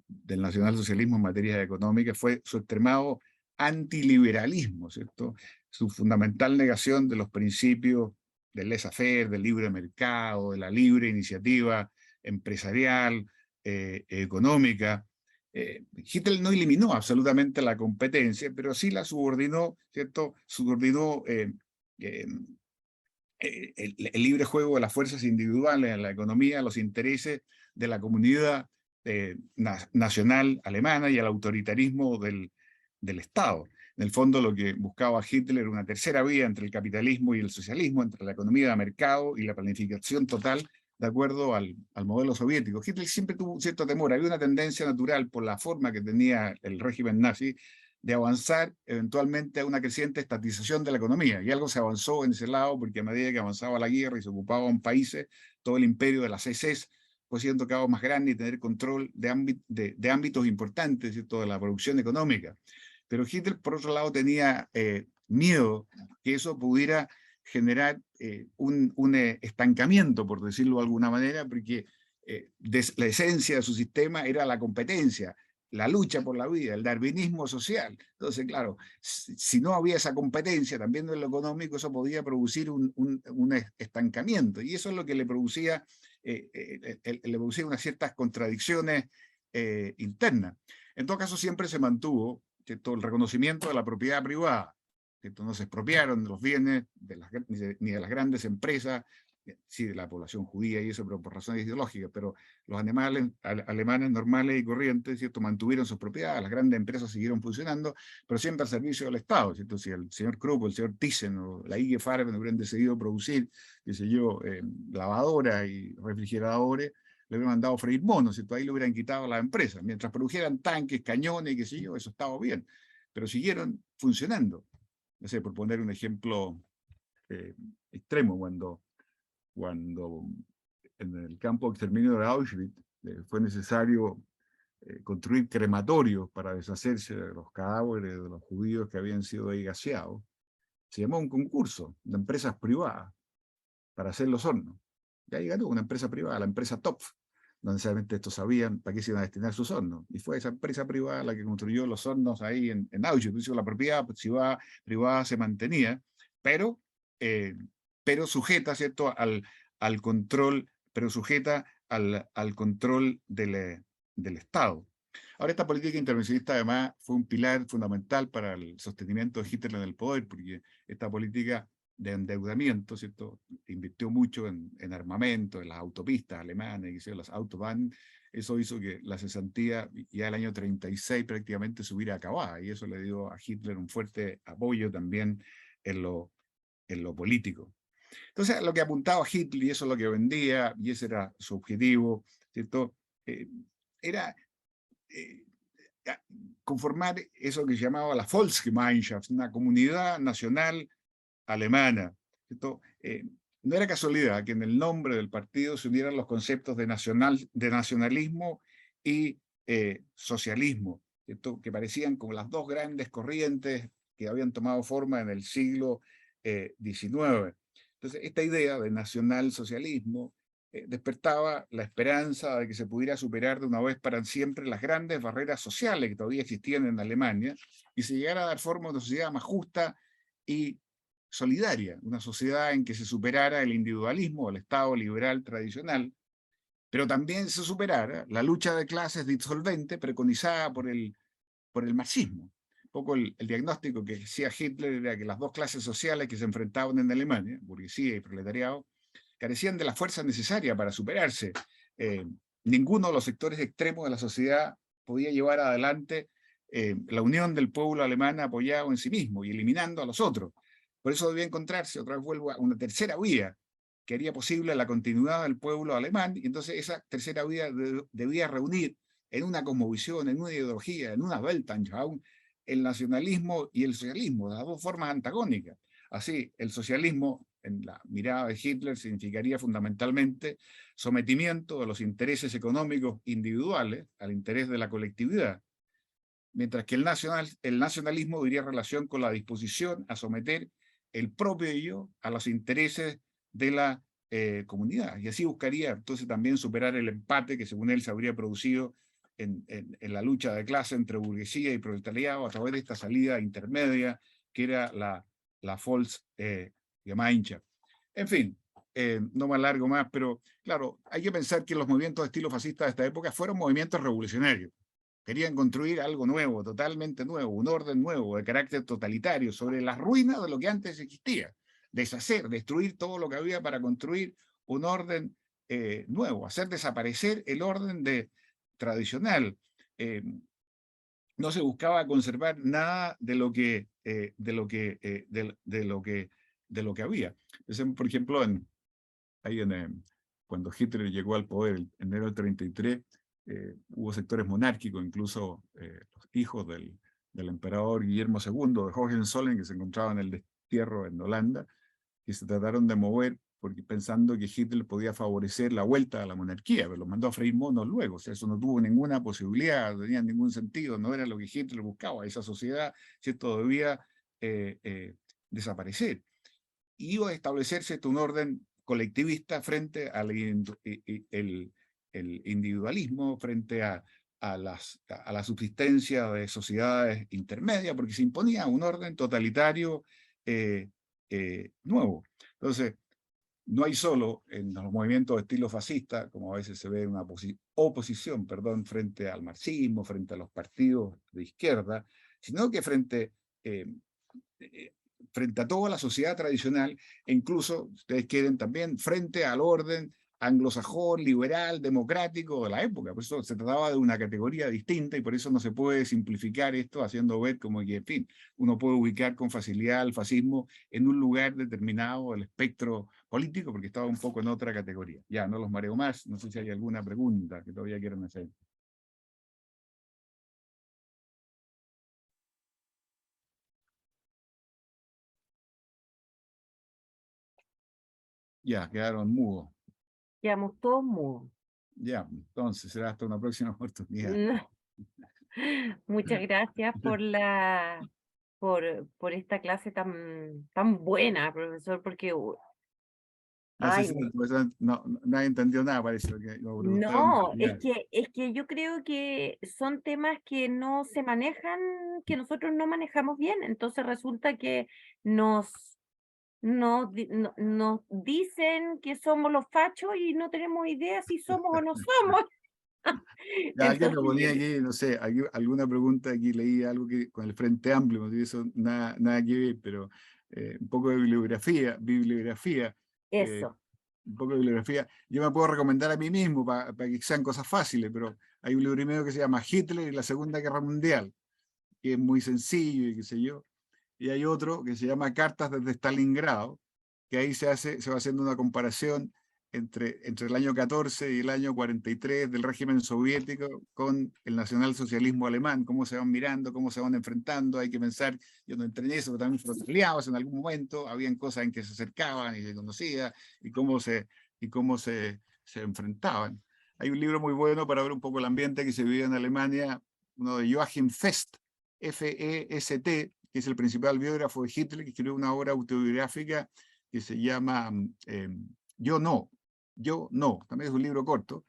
del nacionalsocialismo en materia económica fue su extremado antiliberalismo, ¿cierto? Su fundamental negación de los principios del laissez-faire, del libre mercado, de la libre iniciativa empresarial, económica. Hitler no eliminó absolutamente la competencia, pero sí la subordinó, ¿cierto? Subordinó el libre juego de las fuerzas individuales en la economía a los intereses de la comunidad nacional alemana y al autoritarismo del Estado. En el fondo lo que buscaba Hitler era una tercera vía entre el capitalismo y el socialismo, entre la economía de mercado y la planificación total de acuerdo al modelo soviético. Hitler siempre tuvo un cierto temor, había una tendencia natural por la forma que tenía el régimen nazi de avanzar eventualmente a una creciente estatización de la economía, y algo se avanzó en ese lado porque a medida que avanzaba la guerra y se ocupaban países, todo el imperio de las SS fue siendo cada vez más grande y tener control de ámbitos importantes, ¿cierto?, de la producción económica. Pero Hitler, por otro lado, tenía miedo que eso pudiera generar un estancamiento, por decirlo de alguna manera, porque la esencia de su sistema era la competencia, la lucha por la vida, el darwinismo social. Entonces, claro, si no había esa competencia también en lo económico, eso podía producir un estancamiento, y eso es lo que le producía unas ciertas contradicciones internas. En todo caso, siempre se mantuvo el reconocimiento de la propiedad privada. No se expropiaron los bienes ni de las grandes empresas, sí, de la población judía y eso, pero por razones ideológicas, pero los alemanes normales y corrientes, ¿cierto?, mantuvieron sus propiedades, las grandes empresas siguieron funcionando, pero siempre al servicio del Estado, ¿cierto? Si el señor Krupp, el señor Thyssen o la IG Farben hubieran decidido producir, qué sé yo, lavadoras y refrigeradores, le hubieran mandado a freír monos, ¿cierto? Ahí le hubieran quitado a la empresa. Mientras produjeran tanques, cañones y qué sé yo, eso estaba bien, pero siguieron funcionando. No sé, por poner un ejemplo extremo, cuando en el campo de exterminio de Auschwitz fue necesario construir crematorios para deshacerse de los cadáveres de los judíos que habían sido ahí gaseados, se llamó un concurso de empresas privadas para hacer los hornos. Y ahí ganó una empresa privada, la empresa Topf. No necesariamente estos sabían para qué se iban a destinar sus hornos. Y fue esa empresa privada la que construyó los hornos ahí en Auschwitz. La propiedad privada se mantenía, pero sujeta, ¿cierto?, al control, pero sujeta al control del Estado. Ahora, esta política intervencionista además fue un pilar fundamental para el sostenimiento de Hitler en el poder, porque esta política de endeudamiento, ¿cierto?, invirtió mucho en armamento, en las autopistas alemanas, las Autobahn. Eso hizo que la cesantía ya el año 36 prácticamente se hubiera acabado, y eso le dio a Hitler un fuerte apoyo también en lo político. Entonces, lo que apuntaba Hitler, y eso es lo que vendía, y ese era su objetivo, ¿cierto?, era conformar eso que se llamaba la Volksgemeinschaft, una comunidad nacional alemana. No era casualidad que en el nombre del partido se unieran los conceptos de nacionalismo y socialismo, que parecían como las dos grandes corrientes que habían tomado forma en el siglo XIX. Entonces, esta idea de nacionalsocialismo despertaba la esperanza de que se pudiera superar de una vez para siempre las grandes barreras sociales que todavía existían en Alemania y se llegara a dar forma a una sociedad más justa y solidaria, una sociedad en que se superara el individualismo, el Estado liberal tradicional, pero también se superara la lucha de clases disolvente preconizada por el marxismo. Un poco el diagnóstico que hacía Hitler era que las dos clases sociales que se enfrentaban en Alemania, burguesía y proletariado, carecían de la fuerza necesaria para superarse. Ninguno de los sectores extremos de la sociedad podía llevar adelante la unión del pueblo alemán apoyado en sí mismo y eliminando a los otros. Por eso debía encontrarse, otra vez vuelvo a una tercera vía que haría posible la continuidad del pueblo alemán, y entonces esa tercera vía debía reunir en una cosmovisión, en una ideología, en una Weltanschauung, el nacionalismo y el socialismo, de las dos formas antagónicas. Así, el socialismo, en la mirada de Hitler, significaría fundamentalmente sometimiento de los intereses económicos individuales al interés de la colectividad, mientras que el nacionalismo diría relación con la disposición a someter el propio yo a los intereses de la comunidad, y así buscaría entonces también superar el empate que según él se habría producido en la lucha de clase entre burguesía y proletariado a través de esta salida intermedia que era la Volksgemeinschaft. En fin, no me alargo más, pero claro, hay que pensar que los movimientos de estilo fascista de esta época fueron movimientos revolucionarios. Querían construir algo nuevo, totalmente nuevo, un orden nuevo, de carácter totalitario, sobre las ruinas de lo que antes existía. Deshacer, destruir todo lo que había para construir un orden nuevo, hacer desaparecer el orden tradicional. No se buscaba conservar nada de lo que, de lo que había. Entonces, por ejemplo, cuando Hitler llegó al poder en enero del 33, hubo sectores monárquicos, incluso los hijos del emperador Guillermo II, de Hohenzollern, que se encontraban en el destierro en Holanda, que se trataron de mover porque pensando que Hitler podía favorecer la vuelta a la monarquía, pero los mandó a freír monos luego. O sea, eso no tuvo ninguna posibilidad, no tenía ningún sentido, no era lo que Hitler buscaba. Esa sociedad, ¿cierto?, debía desaparecer. Y iba a establecerse un orden colectivista frente al el individualismo, frente a la subsistencia de sociedades intermedias, porque se imponía un orden totalitario nuevo. Entonces, no hay solo en los movimientos de estilo fascista, como a veces se ve una oposición, perdón, frente al marxismo, frente a los partidos de izquierda, sino que frente a toda la sociedad tradicional, e incluso, ustedes quieren también, frente al orden anglosajón, liberal, democrático de la época. Por eso se trataba de una categoría distinta y por eso no se puede simplificar esto haciendo ver como que, en fin, uno puede ubicar con facilidad el fascismo en un lugar determinado del espectro político porque estaba un poco en otra categoría. Ya, no los mareo más, no sé si hay alguna pregunta que todavía quieran hacer. Ya, quedaron mudos. Quedamos todos mudos. Ya, entonces será hasta una próxima oportunidad. Muchas gracias por esta clase tan buena, profesor, porque No sé ay, si nadie entendió nada, parece lo preguntaron. no, Ya. es que yo creo que son temas que no se manejan, que nosotros no manejamos bien. Entonces resulta que nos dicen que somos los fachos y no tenemos idea si somos o no somos. Ya, alguien Entonces, me ponía aquí, no sé, alguna pregunta aquí, leí algo que con el Frente Amplio, no tiene eso nada que ver, pero un poco de bibliografía, eh, eso, un poco de bibliografía. Yo me puedo recomendar a mí mismo para que sean cosas fáciles, pero hay un libro primero que se llama Hitler y la Segunda Guerra Mundial, que es muy sencillo y qué sé yo. Y hay otro que se llama Cartas desde Stalingrado, que ahí se va haciendo una comparación entre el año 14 y el año 43 del régimen soviético con el nacionalsocialismo alemán, cómo se van mirando, cómo se van enfrentando, hay que pensar, yo no entré en eso, pero también fueron aliados en algún momento, habían cosas en que se acercaban y se conocían, y se enfrentaban. Hay un libro muy bueno para ver un poco el ambiente que se vivía en Alemania, uno de Joachim Fest, F-E-S-T, que es el principal biógrafo de Hitler, que escribió una obra autobiográfica que se llama Yo no, también es un libro corto.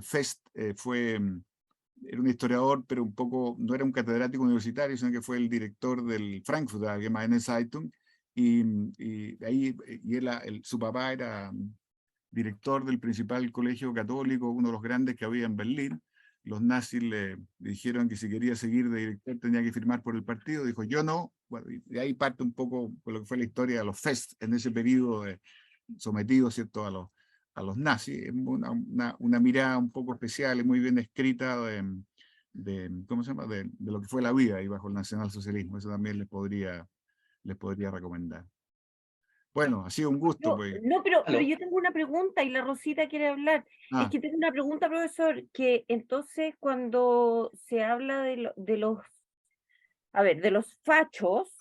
Fest era un historiador, pero un poco, no era un catedrático universitario, sino que fue el director del Frankfurter Allgemeine Zeitung, su papá era director del principal colegio católico, uno de los grandes que había en Berlín. Los nazis le dijeron que si quería seguir de director tenía que firmar por el partido, dijo yo no. Bueno, y de ahí parte un poco lo que fue la historia de los Fest en ese periodo sometidos, ¿cierto?, a los nazis. Es una mirada un poco especial y muy bien escrita ¿cómo se llama?, de lo que fue la vida ahí bajo el nacionalsocialismo. Eso también les podría recomendar. Bueno, ha sido un gusto, pues. no, pero yo tengo una pregunta y la Rosita quiere hablar. Es Ah, que tengo una pregunta, profesor, que entonces cuando se habla de los fachos,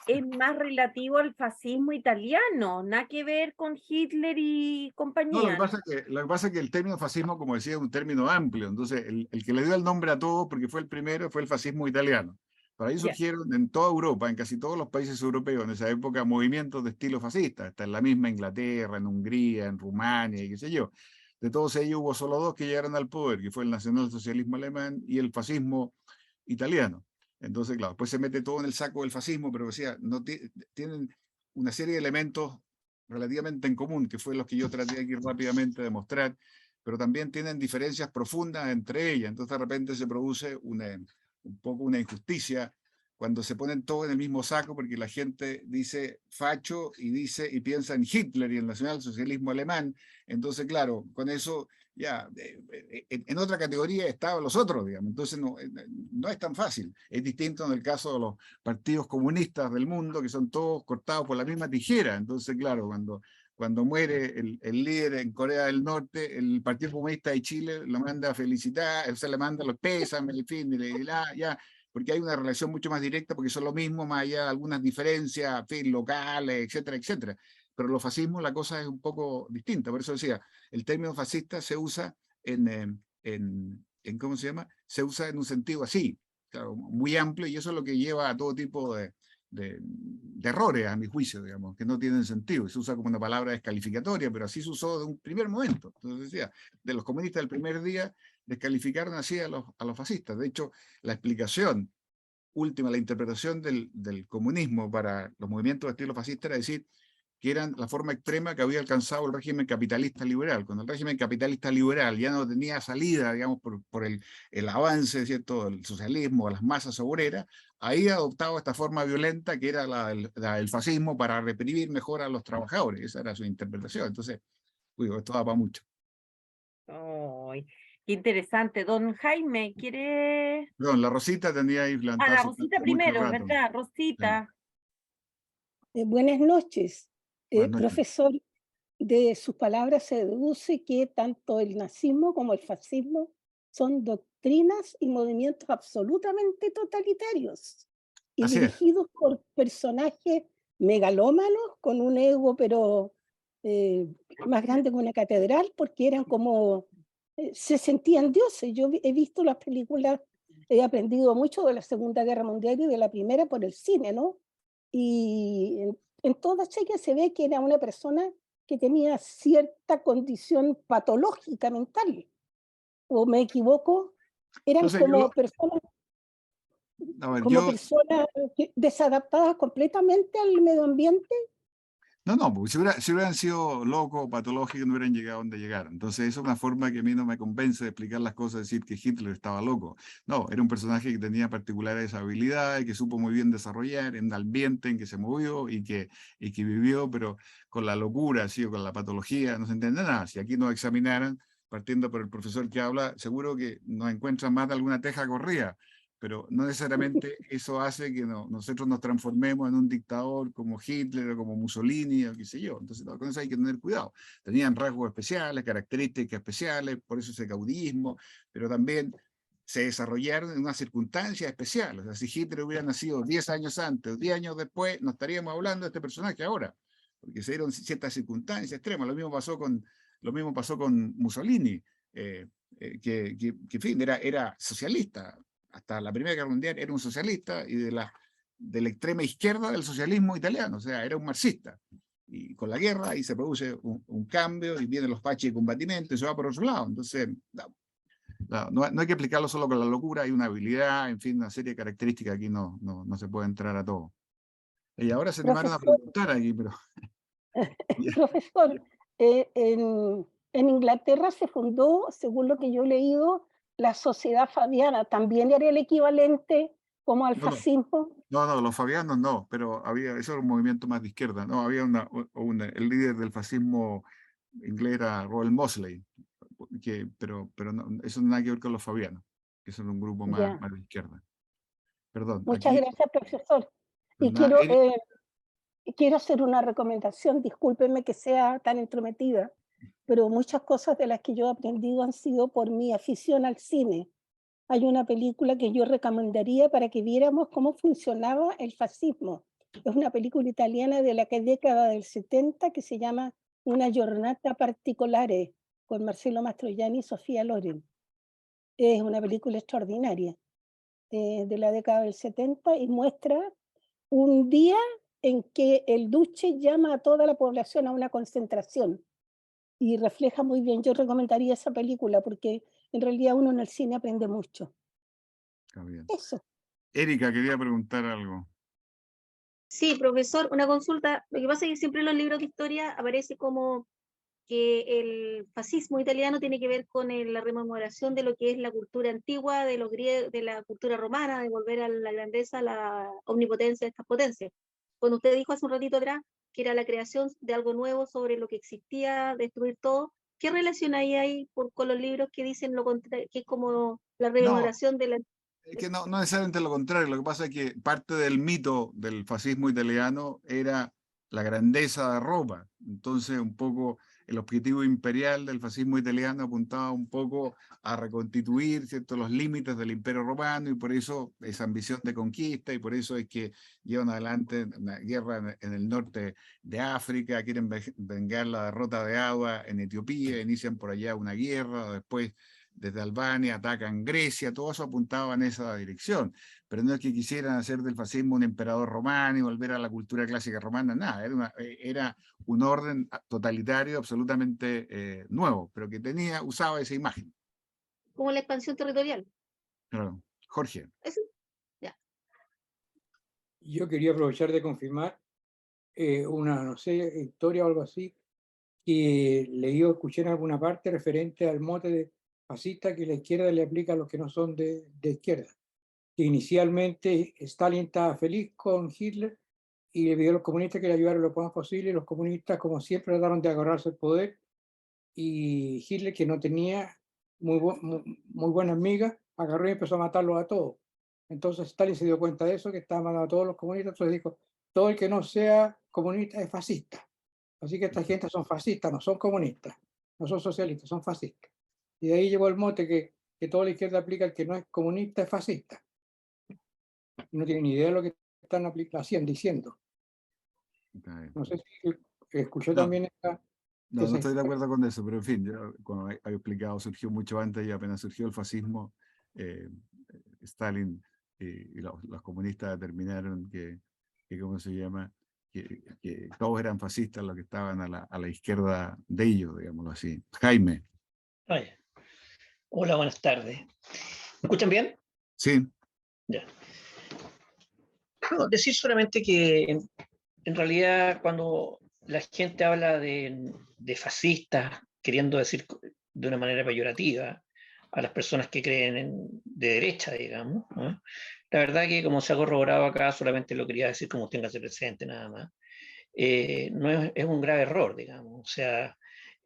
es más relativo al fascismo italiano, nada que ver con Hitler y no, compañía, ¿no? lo que pasa es que el término fascismo, como decía, es un término amplio. Entonces, el que le dio el nombre a todo, porque fue el primero, fue el fascismo italiano. Por ahí Ya, surgieron en toda Europa, en casi todos los países europeos en esa época, movimientos de estilo fascista, hasta en la misma Inglaterra, en Hungría, en Rumania y qué sé yo. De todos ellos hubo solo dos que llegaron al poder, que fue el nacionalsocialismo alemán y el fascismo italiano. Entonces, claro, después se mete todo en el saco del fascismo, pero decía, no tienen una serie de elementos relativamente en común, que fue los que yo traté aquí rápidamente de mostrar, pero también tienen diferencias profundas entre ellas. Entonces, de repente se produce un poco una injusticia cuando se ponen todos en el mismo saco, porque la gente dice facho y piensa en Hitler y el nacionalsocialismo alemán. Entonces, claro, con eso ya en otra categoría estaban los otros, digamos. Entonces no es tan fácil. Es distinto en el caso de los partidos comunistas del mundo, que son todos cortados por la misma tijera. Entonces, claro, cuando muere el líder en Corea del Norte, el Partido Comunista de Chile lo manda a felicitar, o sea, le manda los pésames, en fin, ya, porque hay una relación mucho más directa, porque son lo mismo, más allá de algunas diferencias, en fin, locales, etcétera, etcétera. Pero los fascismos la cosa es un poco distinta, por eso decía, el término fascista se usa ¿cómo se llama? Se usa en un sentido así, claro, muy amplio, y eso es lo que lleva a todo tipo de errores, a mi juicio, digamos, que no tienen sentido. Se usa como una palabra descalificatoria, pero así se usó de un primer momento. Entonces decía, de los comunistas del primer día, descalificaron así a los fascistas. De hecho, la explicación última, la interpretación del comunismo para los movimientos de estilo fascista era decir que eran la forma extrema que había alcanzado el régimen capitalista liberal. Cuando el régimen capitalista liberal ya no tenía salida, digamos, por el avance, ¿cierto?, del socialismo, las masas obreras, ahí adoptaba esta forma violenta que era el fascismo para reprimir mejor a los trabajadores. Esa era su interpretación. Entonces, uy, esto da para mucho. Ay, qué interesante. Don Jaime, ¿quiere? Perdón, la Rosita tenía ahí Ah, la plantazo Rosita mucho primero, rato. ¿verdad? Sí. Rosita. Buenas noches, Buenas noches. profesor. De sus palabras se deduce que tanto el nazismo como el fascismo son doctrinas y movimientos absolutamente totalitarios y Así es. dirigidos por personajes megalómanos con un ego, pero más grande que una catedral, porque eran como, se sentían dioses. He visto las películas, he aprendido mucho de la Segunda Guerra Mundial y de la Primera por el cine, ¿no? Y en todas ellas se ve que era una persona que tenía cierta condición patológica mental, ¿o me equivoco? Eran Entonces, a ver, como personas desadaptadas completamente al medio ambiente. no, porque si hubieran sido locos o patológicos no hubieran llegado donde llegaron. Entonces, eso es una forma que a mí no me convence de explicar las cosas, decir que Hitler estaba loco. No, era un personaje que tenía particulares habilidades, que supo muy bien desarrollar en el ambiente en que se movió y que vivió, pero con la locura, así, o con la patología, no se entiende nada. Si aquí nos examinaran, partiendo por el profesor que habla, seguro que nos encuentran más de alguna teja corrida, pero no necesariamente eso hace que nosotros nos transformemos en un dictador como Hitler o como Mussolini o qué sé yo. Entonces, con eso hay que tener cuidado. Tenían rasgos especiales, características especiales, por eso ese caudillismo, pero también se desarrollaron en unas circunstancias especiales. O sea, si Hitler hubiera nacido 10 años antes, 10 años después, no estaríamos hablando de este personaje ahora, porque se dieron ciertas circunstancias extremas. Lo mismo pasó con Mussolini, en fin, era socialista, hasta la Primera Guerra Mundial era un socialista y de la extrema izquierda del socialismo italiano, o sea, era un marxista. Y con la guerra ahí se produce un cambio y vienen los pachi de combatimiento y se va por otro lado. Entonces, no hay que explicarlo solo con la locura, hay una habilidad, en fin, una serie de características, aquí no se puede entrar a todo. Y ahora se animaron a Profesor, preguntar aquí, pero... profesor, en Inglaterra se fundó, según lo que yo he leído, la Sociedad Fabiana. ¿También era el equivalente como al No, fascismo? no, los fabianos no, pero eso era un movimiento más de izquierda, no, había el líder del fascismo inglés era Robert Mosley, pero no, eso no nada que ver con los fabianos, que son un grupo Ya. más de izquierda. Perdón, Muchas aquí, gracias, profesor. Y Eric, quiero hacer una recomendación, discúlpeme que sea tan entrometida, pero muchas cosas de las que yo he aprendido han sido por mi afición al cine. Hay una película que yo recomendaría para que viéramos cómo funcionaba el fascismo. Es una película italiana de la década del 70 que se llama Una giornata particolare, con Marcello Mastroianni y Sofía Loren. Es una película extraordinaria, de la década del 70 y muestra un día en que el Duce llama a toda la población a una concentración y refleja muy bien. Yo recomendaría esa película porque en realidad uno en el cine aprende mucho. Está bien. Eso. Erika, quería preguntar algo. Sí, profesor, una consulta. Lo que pasa es que siempre en los libros de historia aparece como que el fascismo italiano tiene que ver con la rememoración de lo que es la cultura antigua, de los griegos, de la cultura romana, de volver a la grandeza, a la omnipotencia de estas potencias. Cuando usted dijo hace un ratito atrás que era la creación de algo nuevo sobre lo que existía, destruir todo, ¿qué relación hay ahí con los libros que dicen lo contrario, que es como la No, rememoración de la... es que no necesariamente lo contrario. Lo que pasa es que parte del mito del fascismo italiano era la grandeza de Roma. Entonces, un poco el objetivo imperial del fascismo italiano apuntaba un poco a reconstituir, ¿cierto?, los límites del Imperio Romano, y por eso esa ambición de conquista, y por eso es que llevan adelante una guerra en el norte de África, quieren vengar la derrota de Agua en Etiopía, inician por allá una guerra, después desde Albania atacan Grecia, todo eso apuntaba en esa dirección. Pero no es que quisieran hacer del fascismo un emperador romano y volver a la cultura clásica romana, nada, era un orden totalitario absolutamente nuevo, pero que usaba esa imagen. como la expansión territorial. Claro. Jorge. Eso, ya. Yo quería aprovechar de confirmar una, no sé, historia o algo así, que leí o escuché en alguna parte referente al mote de fascista que la izquierda le aplica a los que no son de izquierda. Que inicialmente Stalin estaba feliz con Hitler y le pidió a los comunistas que le ayudaran lo más posible, y los comunistas, como siempre, trataron de agarrarse el poder, y Hitler, que no tenía muy buenas migas, agarró y empezó a matarlos a todos. Entonces Stalin se dio cuenta de eso, que estaba matando a todos los comunistas, entonces dijo, todo el que no sea comunista es fascista. Así que esta gente son fascistas, no son comunistas, no son socialistas, son fascistas. Y de ahí llegó el mote que toda la izquierda aplica, el que no es comunista es fascista. Y no tienen ni idea de lo que están haciendo, diciendo. No sé si escuchó también esta... No estoy de acuerdo con eso, pero en fin, yo, como he explicado, surgió mucho antes, y apenas surgió el fascismo, Stalin y los comunistas determinaron que ¿cómo se llama? Que todos eran fascistas los que estaban a la izquierda de ellos, digámoslo así. Jaime. Vaya. Hola, buenas tardes. ¿Me escuchan bien? Sí. Ya. No, decir solamente que en realidad cuando la gente habla de fascistas, queriendo decir de una manera peyorativa a las personas que creen de derecha, digamos, ¿no? La verdad que, como se ha corroborado acá, solamente lo quería decir como téngase presente nada más. No es un grave error, digamos. O sea,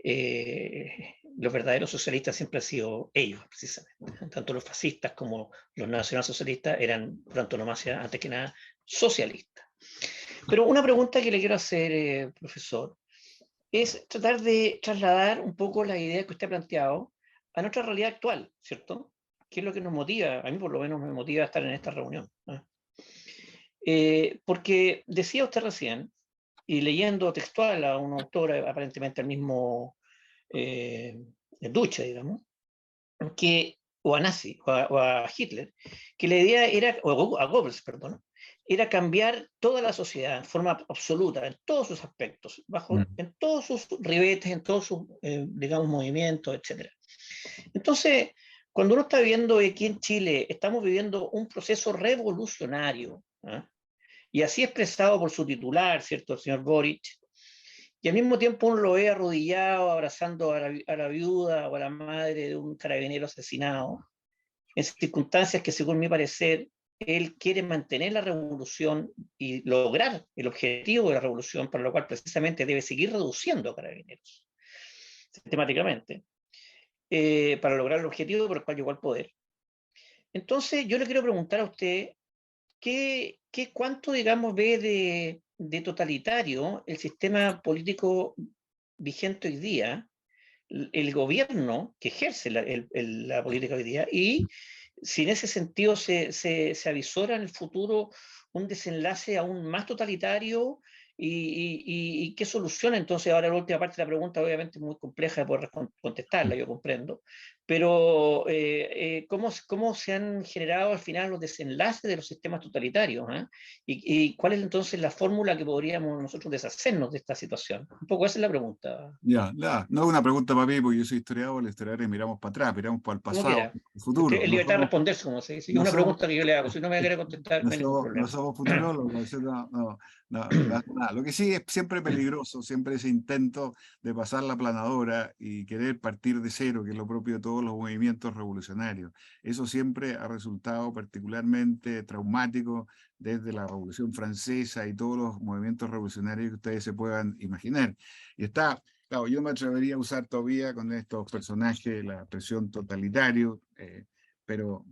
los verdaderos socialistas siempre han sido ellos, precisamente. Tanto los fascistas como los nacionalsocialistas eran, por antonomasia, antes que nada, socialistas. Pero una pregunta que le quiero hacer, profesor, es tratar de trasladar un poco la idea que usted ha planteado a nuestra realidad actual, ¿cierto? ¿Qué es lo que nos motiva? A mí por lo menos me motiva a estar en esta reunión, ¿no? Porque decía usted recién, y leyendo textual a un autor aparentemente el mismo Duce, digamos, que, o a Nazi, o a Hitler, que la idea era, o a Goebbels, perdón, era cambiar toda la sociedad en forma absoluta, en todos sus aspectos, en todos sus ribetes, en todos sus, digamos, movimientos, etc. Entonces, cuando uno está viviendo aquí en Chile, estamos viviendo un proceso revolucionario, ¿eh? Y así expresado por su titular, ¿cierto?, el señor Boric, y al mismo tiempo uno lo ve arrodillado, abrazando a la viuda o a la madre de un carabinero asesinado, en circunstancias que, según mi parecer, él quiere mantener la revolución y lograr el objetivo de la revolución, para lo cual precisamente debe seguir reduciendo a carabineros, sistemáticamente, para lograr el objetivo por el cual llegó al poder. Entonces, yo le quiero preguntar a usted, ¿cuánto, digamos, ve de totalitario el sistema político vigente hoy día, el gobierno que ejerce la política hoy día, y si en ese sentido se avisora en el futuro un desenlace aún más totalitario y qué solución. Entonces, ahora la última parte de la pregunta, obviamente muy compleja de poder contestarla, yo comprendo, pero ¿cómo se han generado al final los desenlaces de los sistemas totalitarios? ¿Y cuál es entonces la fórmula que podríamos nosotros deshacernos de esta situación? Un poco esa es la pregunta. Ya, no es una pregunta para mí, porque yo soy historiador, los historiadores miramos para atrás, miramos para el Como pasado, quiera. el futuro. Es No libertad de somos, responderse, como se dice. Es no una somos, pregunta que yo le hago. Si no me quiere contestar, no hay ningún no problema. somos futurólogos, eso nada. Lo que sí es siempre peligroso, siempre ese intento de pasar la planadora y querer partir de cero, que es lo propio de todos los movimientos revolucionarios. Eso siempre ha resultado particularmente traumático desde la Revolución Francesa y todos los movimientos revolucionarios que ustedes se puedan imaginar. Y está, claro, yo me atrevería a usar todavía con estos personajes la expresión totalitario, pero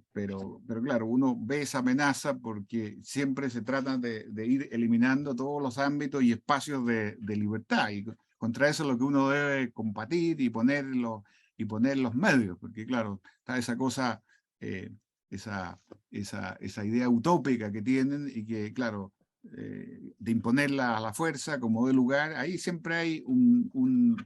claro, uno ve esa amenaza porque siempre se trata de ir eliminando todos los ámbitos y espacios de libertad, y contra eso es lo que uno debe combatir y poner los medios, porque claro, está esa cosa, esa idea utópica que tienen y que, claro, de imponerla a la fuerza como de lugar, ahí siempre hay un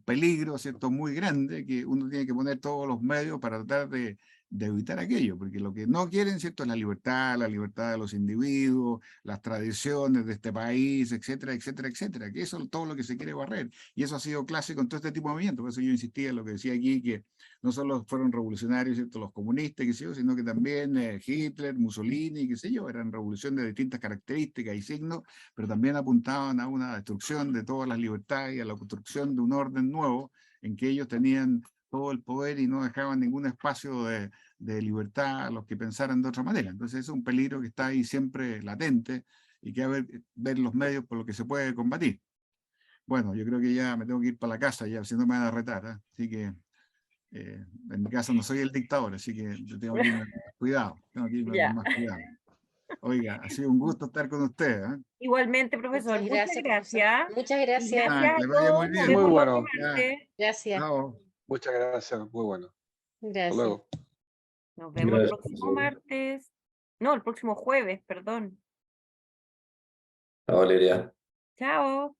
peligro, ¿cierto?, muy grande, que uno tiene que poner todos los medios para tratar de evitar aquello, porque lo que no quieren, ¿cierto?, es la libertad de los individuos, las tradiciones de este país, etcétera, etcétera, etcétera, que eso es todo lo que se quiere barrer, y eso ha sido clásico en todo este tipo de movimientos. Por eso yo insistía en lo que decía aquí, que no solo fueron revolucionarios, ¿cierto?, los comunistas, qué sé yo, sino que también Hitler, Mussolini, qué sé yo, eran revoluciones de distintas características y signos, pero también apuntaban a una destrucción de todas las libertades y a la construcción de un orden nuevo en que ellos tenían todo el poder y no dejaban ningún espacio de libertad a los que pensaran de otra manera. Entonces es un peligro que está ahí siempre latente y que hay que ver los medios por los que se puede combatir. Bueno, yo creo que ya me tengo que ir para la casa, ya, si no me van a retar, ¿eh? Así que en mi casa no soy el dictador, así que yo tengo que irme con más cuidado, tengo que irme con Ya. más cuidado. Oiga, ha sido un gusto estar con usted, ¿eh? Igualmente, profesor. Muchas Muchas gracias, gracias. profesor. Muchas Y gracias. gracias Que a le vaya muy todos. Nos bien. vemos Muy el otro bueno. Ya, martes. Gracias. chao. Muchas gracias, muy bueno. Hasta Gracias. luego. Nos vemos el Gracias, próximo profesor. martes. No, el próximo jueves, perdón. Chao, Valeria. Chao.